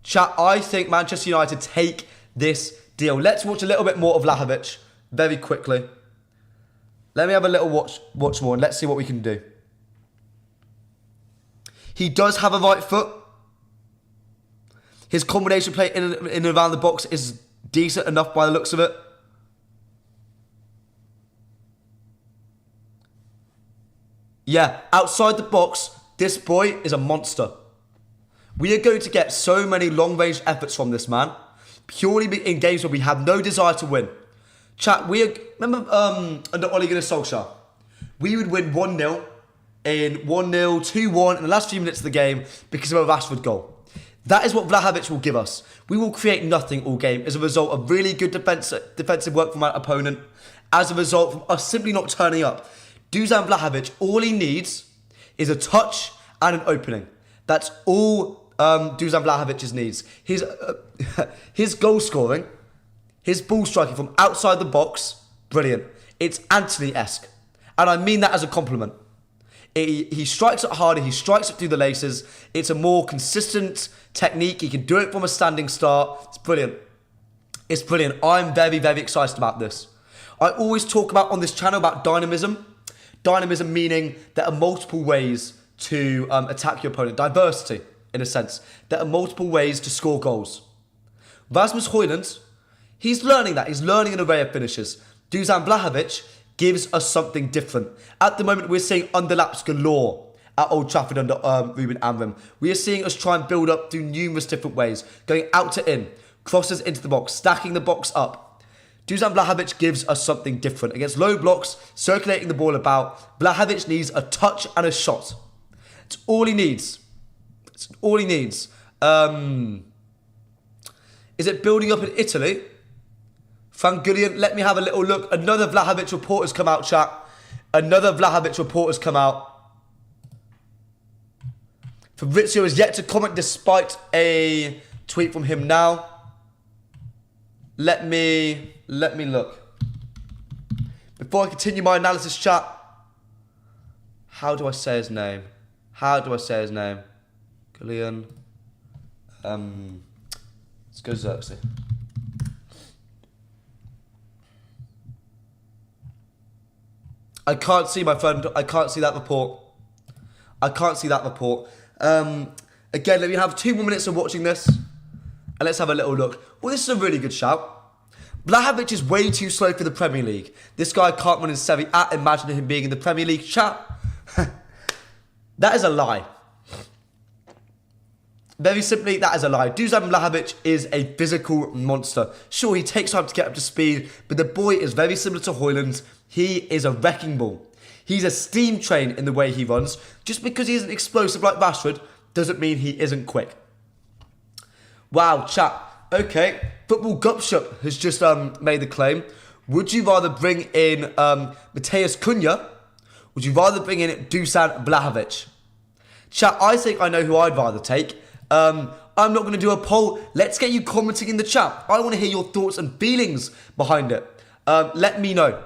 Chat, I think Manchester United take this deal. Let's watch a little bit more of Vlahovic very quickly. Let me have a little watch more and let's see what we can do. He does have a right foot. His combination play in and around the box is decent enough by the looks of it. Yeah, outside the box, this boy is a monster. We are going to get so many long-range efforts from this man, purely in games where we have no desire to win. Chat, remember under Ole Gunnar Solskjaer, we would win 1-0, in 1-0, 2-1 in the last few minutes of the game because of a Rashford goal. That is what Vlahovic will give us. We will create nothing all game as a result of really good defensive work from our opponent, as a result from us simply not turning up. Dusan Vlahovic, all he needs is a touch and an opening. That's all Dusan Vlahovic needs. His goal scoring, his ball striking from outside the box, brilliant. It's Anthony-esque. And I mean that as a compliment. He strikes it harder, he strikes it through the laces. It's a more consistent technique. He can do it from a standing start. It's brilliant. It's brilliant. I'm very, very excited about this. I always talk about on this channel about dynamism. Dynamism meaning there are multiple ways to attack your opponent. Diversity, in a sense. There are multiple ways to score goals. Rasmus Højlund, He's learning that. He's learning an array of finishes. Dusan Vlahovic gives us something different. At the moment, we're seeing underlaps galore at Old Trafford under Ruben Amorim. We are seeing us try and build up through numerous different ways, going out to in, crosses into the box, stacking the box up. Dusan Vlahovic gives us something different. Against low blocks, circulating the ball about, Vlahovic needs a touch and a shot. It's all he needs. It's all he needs. Is it building up in Italy? Fangullion, let me have a little look. Another Vlahovic report has come out, chat. Another Vlahovic report has come out. Fabrizio is yet to comment despite a tweet from him now. Let me look. Before I continue my analysis, chat. How do I say his name? Gullion. Let's go ZIRKZEE. I can't see, my friend. I can't see that report. Again, let me have 2 more minutes of watching this. And let's have a little look. Well, this is a really good shout. Vlahovic is way too slow for the Premier League. This guy can't run in Serie A. Imagine him being in the Premier League. Chat. That is a lie. Very simply, that is a lie. Dusan Vlahovic is a physical monster. Sure, he takes time to get up to speed, but the boy is very similar to Højlund. He is a wrecking ball. He's a steam train in the way he runs. Just because he isn't explosive like Rashford doesn't mean he isn't quick. Wow, chat. Okay, Football Gupshup has just made the claim. Would you rather bring in Matheus Cunha? Would you rather bring in Dusan Vlahovic? Chat, I think I know who I'd rather take. I'm not going to do a poll. Let's get you commenting in the chat. I want to hear your thoughts and feelings behind it. Let me know.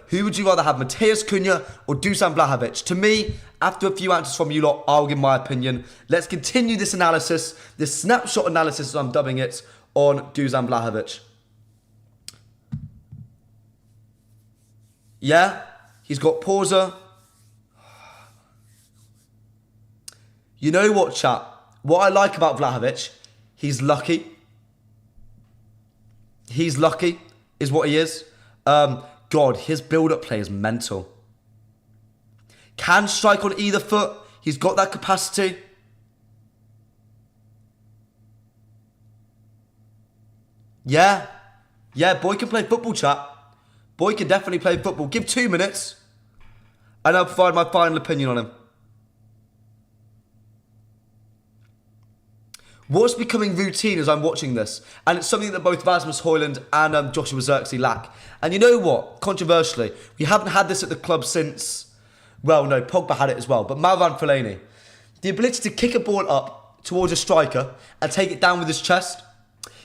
Who would you rather have, Matheus Cunha or Dusan Vlahovic? To me, after a few answers from you lot, I'll give my opinion. Let's continue this analysis, this snapshot analysis, as I'm dubbing it, on Dusan Vlahovic. Yeah, he's got Pausa. You know what, chat? What I like about Vlahovic, he's lucky. He's lucky, is what he is. God, his build-up play is mental. Can strike on either foot. He's got that capacity. Yeah, boy can play football, chat. Boy can definitely play football. Give 2 minutes, and I'll provide my final opinion on him. What's becoming routine as I'm watching this, and it's something that both Rasmus Højlund and Joshua ZIRKZEE lack. And you know what? Controversially, we haven't had this at the club since, well, no, Pogba had it as well, but Marouane Fellaini. The ability to kick a ball up towards a striker and take it down with his chest.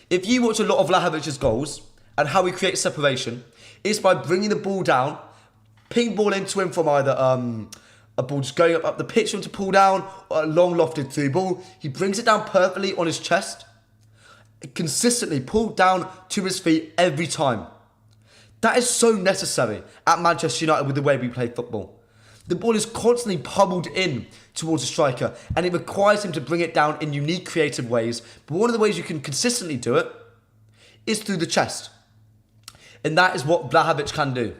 If you watch a lot of Vlahovic's goals and how he creates separation, it's by bringing the ball down, ping ball into him from either a ball just going up the pitch for him to pull down, or a long lofted through ball. He brings it down perfectly on his chest, consistently pulled down to his feet every time. That is so necessary at Manchester United with the way we play football. The ball is constantly pummeled in towards a striker, and it requires him to bring it down in unique, creative ways. But one of the ways you can consistently do it is through the chest. And that is what Vlahovic can do.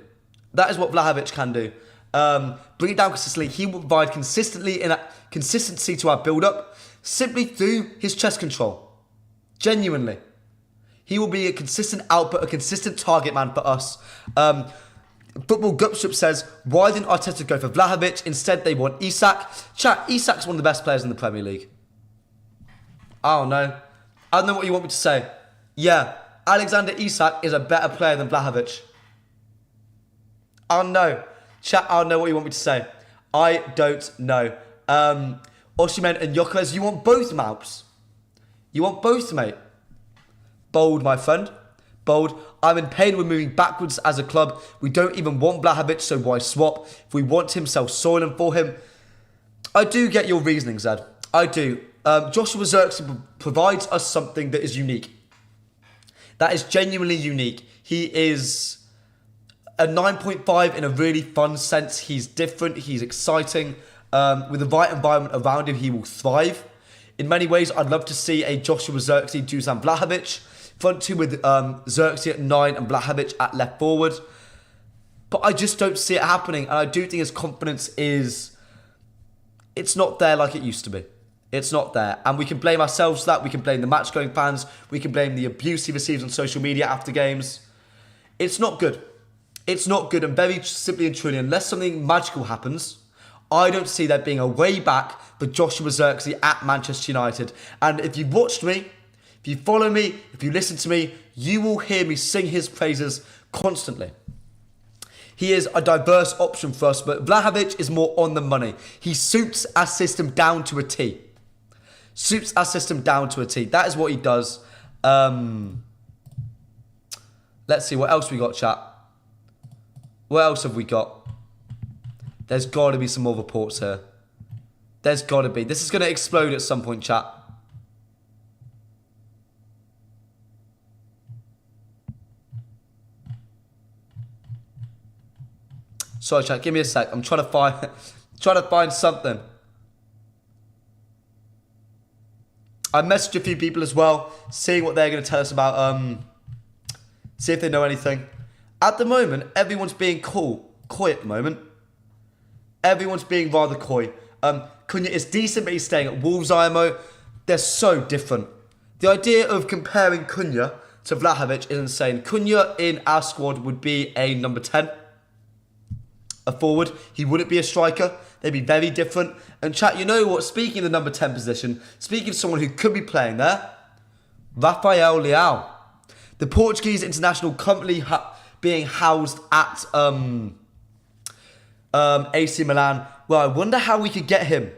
Bring it down consistently. He will provide consistency to our build-up simply through his chest control. Genuinely. He will be a consistent output, a consistent target man for us. Football Gupshup says, why didn't Arteta go for Vlahovic? Instead, they want Isak. Chat, Isak's one of the best players in the Premier League. I don't know what you want me to say. Yeah, Alexander Isak is a better player than Vlahovic. I don't know. Chat, I don't know what you want me to say. I don't know. Osimhen and Gyökeres, you want both Moups? You want both, mate? Bold, my friend. Bold. I'm in pain we're moving backwards as a club. We don't even want Vlahovic, so why swap? If we want him, sell Soyland for him. I do get your reasoning, Zed. I do. Joshua ZIRKZEE provides us something that is unique. That is genuinely unique. He is a 9.5 in a really fun sense. He's different. He's exciting. With the right environment around him, he will thrive. In many ways, I'd love to see a Joshua ZIRKZEE, Dusan Vlahovic. Front two with ZIRKZEE at 9 and Vlahovic at left forward. But I just don't see it happening. And I do think his confidence it's not there like it used to be. It's not there. And we can blame ourselves for that. We can blame the match-going fans. We can blame the abuse he receives on social media after games. It's not good. It's not good. And very simply and truly, unless something magical happens, I don't see there being a way back for Joshua ZIRKZEE at Manchester United. And if you've watched me, if you follow me, if you listen to me, you will hear me sing his praises constantly. He is a diverse option for us, but Vlahovic is more on the money. He suits our system down to a T. Suits our system down to a T. That is what he does. Let's see, what else we got, chat? What else have we got? There's got to be some more reports here. There's got to be. This is going to explode at some point, chat. Sorry, chat. Give me a sec. I'm trying to find something. I messaged a few people as well, seeing what they're going to tell us about. See if they know anything. At the moment, everyone's being coy at the moment. Everyone's being rather coy. Cunha is decent, but he's staying at Wolves IMO. They're so different. The idea of comparing Cunha to Vlahovic is insane. Cunha in our squad would be a number 10. A forward. He wouldn't be a striker. They'd be very different. And chat, you know what? Speaking of the number 10 position, speaking of someone who could be playing there, Rafael Leão. The Portuguese international currently being housed at AC Milan. Well, I wonder how we could get him.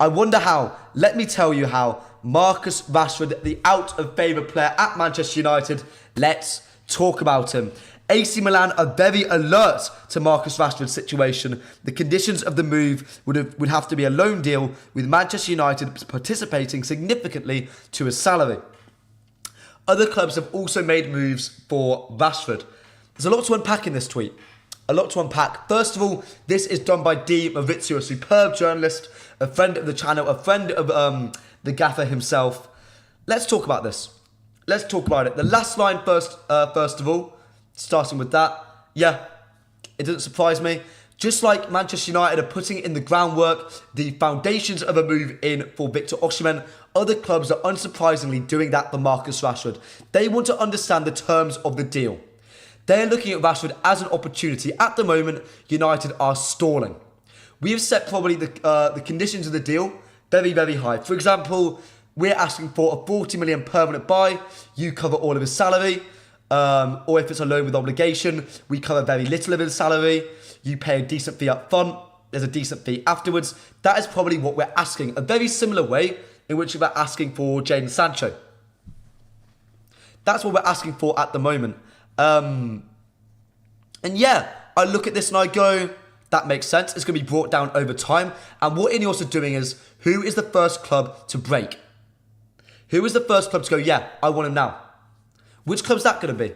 I wonder how. Let me tell you how. Marcus Rashford, the out-of-favour player at Manchester United. Let's talk about him. AC Milan are very alert to Marcus Rashford's situation. The conditions of the move would have to be a loan deal, with Manchester United participating significantly to his salary. Other clubs have also made moves for Rashford. There's a lot to unpack in this tweet. A lot to unpack. First of all, this is done by D. Maurizio, a superb journalist, a friend of the channel, a friend of the gaffer himself. Let's talk about this. Let's talk about it. The last line first of all. Starting with that, yeah, it doesn't surprise me. Just like Manchester United are putting in the groundwork, the foundations of a move in for Victor Osimhen, other clubs are unsurprisingly doing that for Marcus Rashford. They want to understand the terms of the deal. They're looking at Rashford as an opportunity. At the moment, United are stalling. We have set probably the conditions of the deal very, very high. For example, we're asking for a 40 million permanent buy. You cover all of his salary. Or if it's a loan with obligation, we cover very little of his salary. You pay a decent fee up front. There's a decent fee afterwards. That is probably what we're asking. A very similar way in which we're asking for Jadon Sancho. That's what we're asking for at the moment. And yeah, I look at this and I go, that makes sense. It's going to be brought down over time. And what Ineos are doing is, who is the first club to break? Who is the first club to go, yeah, I want him now? Which club's that going to be?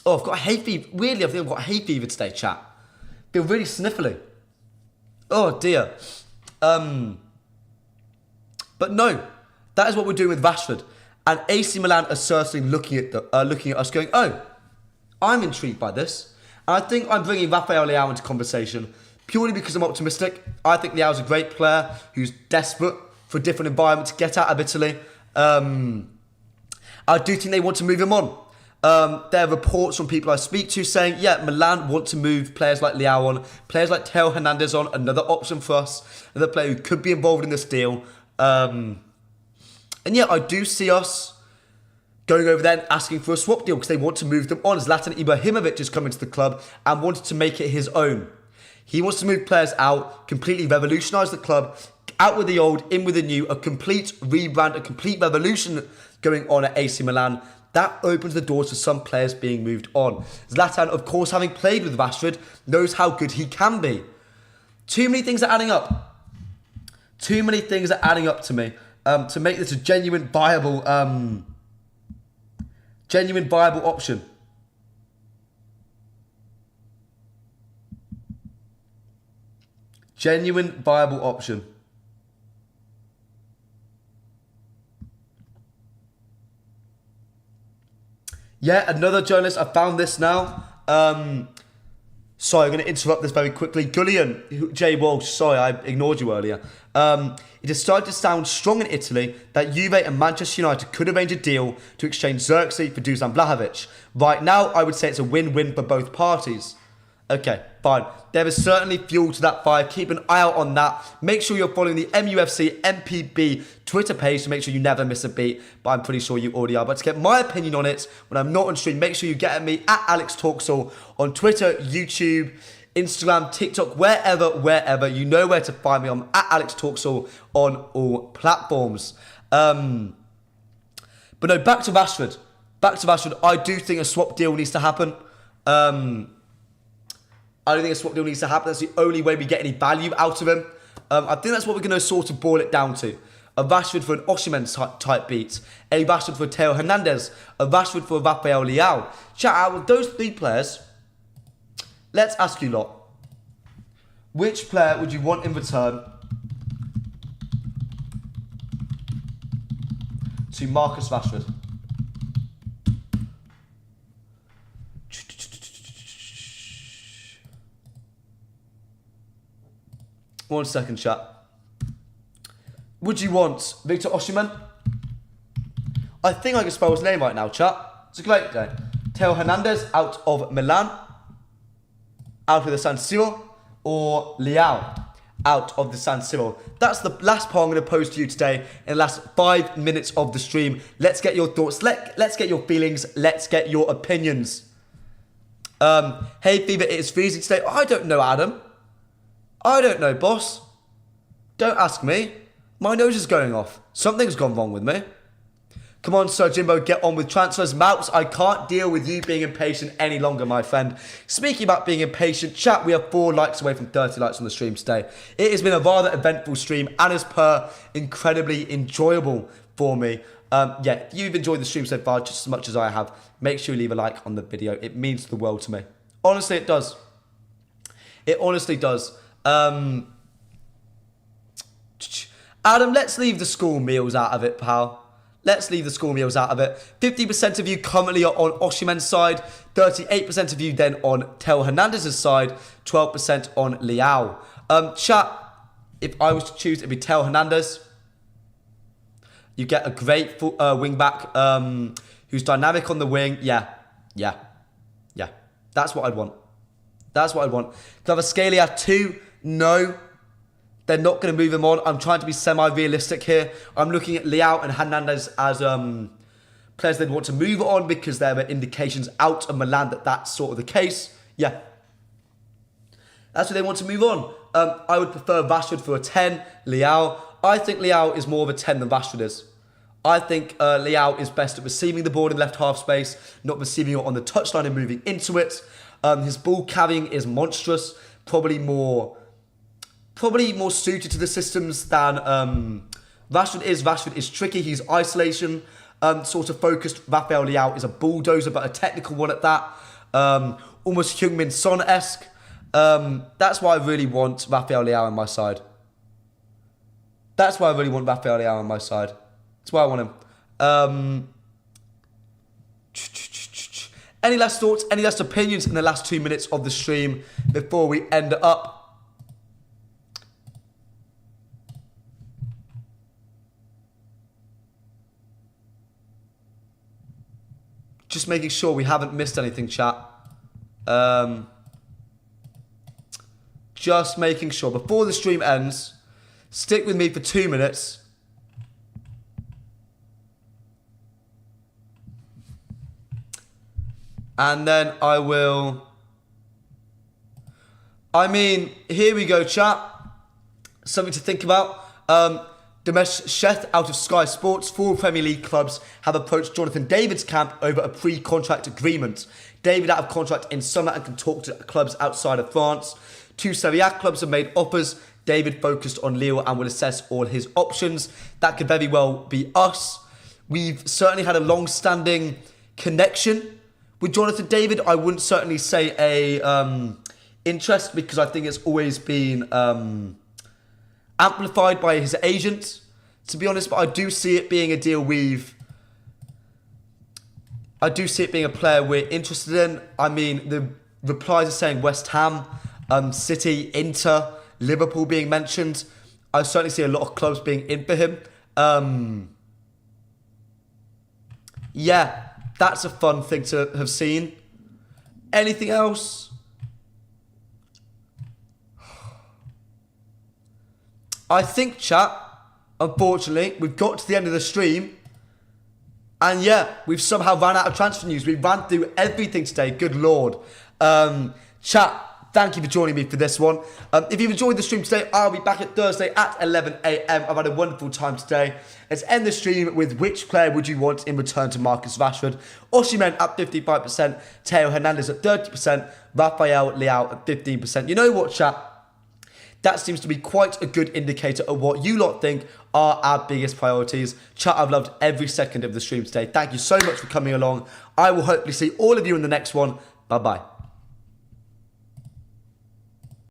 Oh, I've got hay fever. Weirdly, I think I've got hay fever today, chat. Feel really sniffly. Oh, dear. But no, that is what we're doing with Rashford. And AC Milan are certainly looking at us going, oh, I'm intrigued by this. And I think I'm bringing Rafael Leão into conversation purely because I'm optimistic. I think Leao's a great player who's desperate for a different environment to get out of Italy. I do think they want to move him on. There are reports from people I speak to saying, yeah, Milan want to move players like Leão on, players like Theo Hernandez on, another option for us, another player who could be involved in this deal. And yeah, I do see us going over there and asking for a swap deal because they want to move them on. Zlatan Ibrahimovic has come into the club and wanted to make it his own. He wants to move players out, completely revolutionise the club, out with the old, in with the new, a complete rebrand, a complete revolution going on at AC Milan. That opens the doors to some players being moved on. Zlatan, of course, having played with Rashford, knows how good he can be. Too many things are adding up. Too many things are adding up to me to make this a genuine, viable option. Genuine, viable option. Yeah, another journalist. I found this now. Sorry, I'm going to interrupt this very quickly. Gullion, J. Walsh, sorry, I ignored you earlier. It has started to sound strong in Italy that Juve and Manchester United could arrange a deal to exchange ZIRKZEE for Dusan Vlahovic. Right now, I would say it's a win-win for both parties. Okay, fine. There is certainly fuel to that fire. Keep an eye out on that. Make sure you're following the MUFC MPB Twitter page to make sure you never miss a beat. But I'm pretty sure you already are. But to get my opinion on it, when I'm not on stream, make sure you get at me at AlexTalksall on Twitter, YouTube, Instagram, TikTok, wherever. You know where to find me. I'm at AlexTalksall on all platforms. But no, back to Rashford. I do think a swap deal needs to happen. I don't think a swap deal needs to happen. That's the only way we get any value out of him. I think that's what we're going to sort of boil it down to. A Rashford for an Osimhen type beat. A Rashford for Theo Hernandez. A Rashford for Rafael Leao. Chat out with those three players. Let's ask you lot. Which player would you want in return to Marcus Rashford? One second, chat. Would you want Victor Osimhen? I think I can spell his name right now, chat. It's a great day. Theo Hernandez out of Milan, out of the San Siro, or Leao out of the San Siro. That's the last part I'm going to pose to you today in the last 5 minutes of the stream. Let's get your thoughts. Let's get your feelings. Let's get your opinions. Hey, Fever, it is freezing today. I don't know, Adam. I don't know, boss. Don't ask me. My nose is going off. Something's gone wrong with me. Come on, Sir Jimbo, get on with transfers. Mouse, I can't deal with you being impatient any longer, my friend. Speaking about being impatient, chat, we are 4 likes away from 30 likes on the stream today. It has been a rather eventful stream and as per, incredibly enjoyable for me. Yeah, if you've enjoyed the stream so far just as much as I have, make sure you leave a like on the video. It means the world to me. Honestly, it does. It honestly does. Adam, let's leave the school meals out of it, pal. Let's leave the school meals out of it. 50% of you currently are on Osimhen's side. 38% of you then on Theo Hernandez's side. 12% on Leao. Chat, if I was to choose, it'd be Theo Hernandez. You get a great wing back who's dynamic on the wing. Yeah. That's what I'd want. Kvaratskhelia 2. No, they're not going to move him on. I'm trying to be semi-realistic here. I'm looking at Leao and Hernandez as players they'd want to move on because there are indications out of Milan that that's sort of the case. Yeah, that's what they want to move on. I would prefer Rashford for a 10, Leao. I think Leao is more of a 10 than Rashford is. I think Leao is best at receiving the ball in left half space, not receiving it on the touchline and moving into it. His ball carrying is monstrous. Probably more suited to the systems than Rashford is. Rashford is tricky. He's isolation sort of focused. Rafael Leao is a bulldozer, but a technical one at that. Almost Heung-min Son-esque. That's why I really want Rafael Leao on my side. That's why I want him. Any last thoughts, any last opinions in the last 2 minutes of the stream before we end it up? Just making sure we haven't missed anything, chat. Just making sure. Before the stream ends, stick with me for 2 minutes. And then I will... here we go, chat. Something to think about. Dinesh Sheth out of Sky Sports. 4 Premier League clubs have approached Jonathan David's camp over a pre-contract agreement. David out of contract in summer and can talk to clubs outside of France. 2 Serie A clubs have made offers. David focused on Lille and will assess all his options. That could very well be us. We've certainly had a long-standing connection with Jonathan David. I wouldn't certainly say a interest because I think it's always been amplified by his agent, to be honest. But I do see it being a deal we've I do see it being a player we're interested in. I mean, the replies are saying West Ham, City, Inter, Liverpool being mentioned. I certainly see a lot of clubs being in for him. Yeah, that's a fun thing to have seen. Anything else? I think, chat, unfortunately, we've got to the end of the stream. And yeah, we've somehow ran out of transfer news. We ran through everything today. Good Lord. Chat, thank you for joining me for this one. If you've enjoyed the stream today, I'll be back at Thursday at 11 a.m. I've had a wonderful time today. Let's end the stream with which player would you want in return to Marcus Rashford? Osimhen at 55%, Teo Hernandez at 30%, Rafael Leao at 15%. You know what, chat? That seems to be quite a good indicator of what you lot think are our biggest priorities. Chat, I've loved every second of the stream today. Thank you so much for coming along. I will hopefully see all of you in the next one. Bye-bye.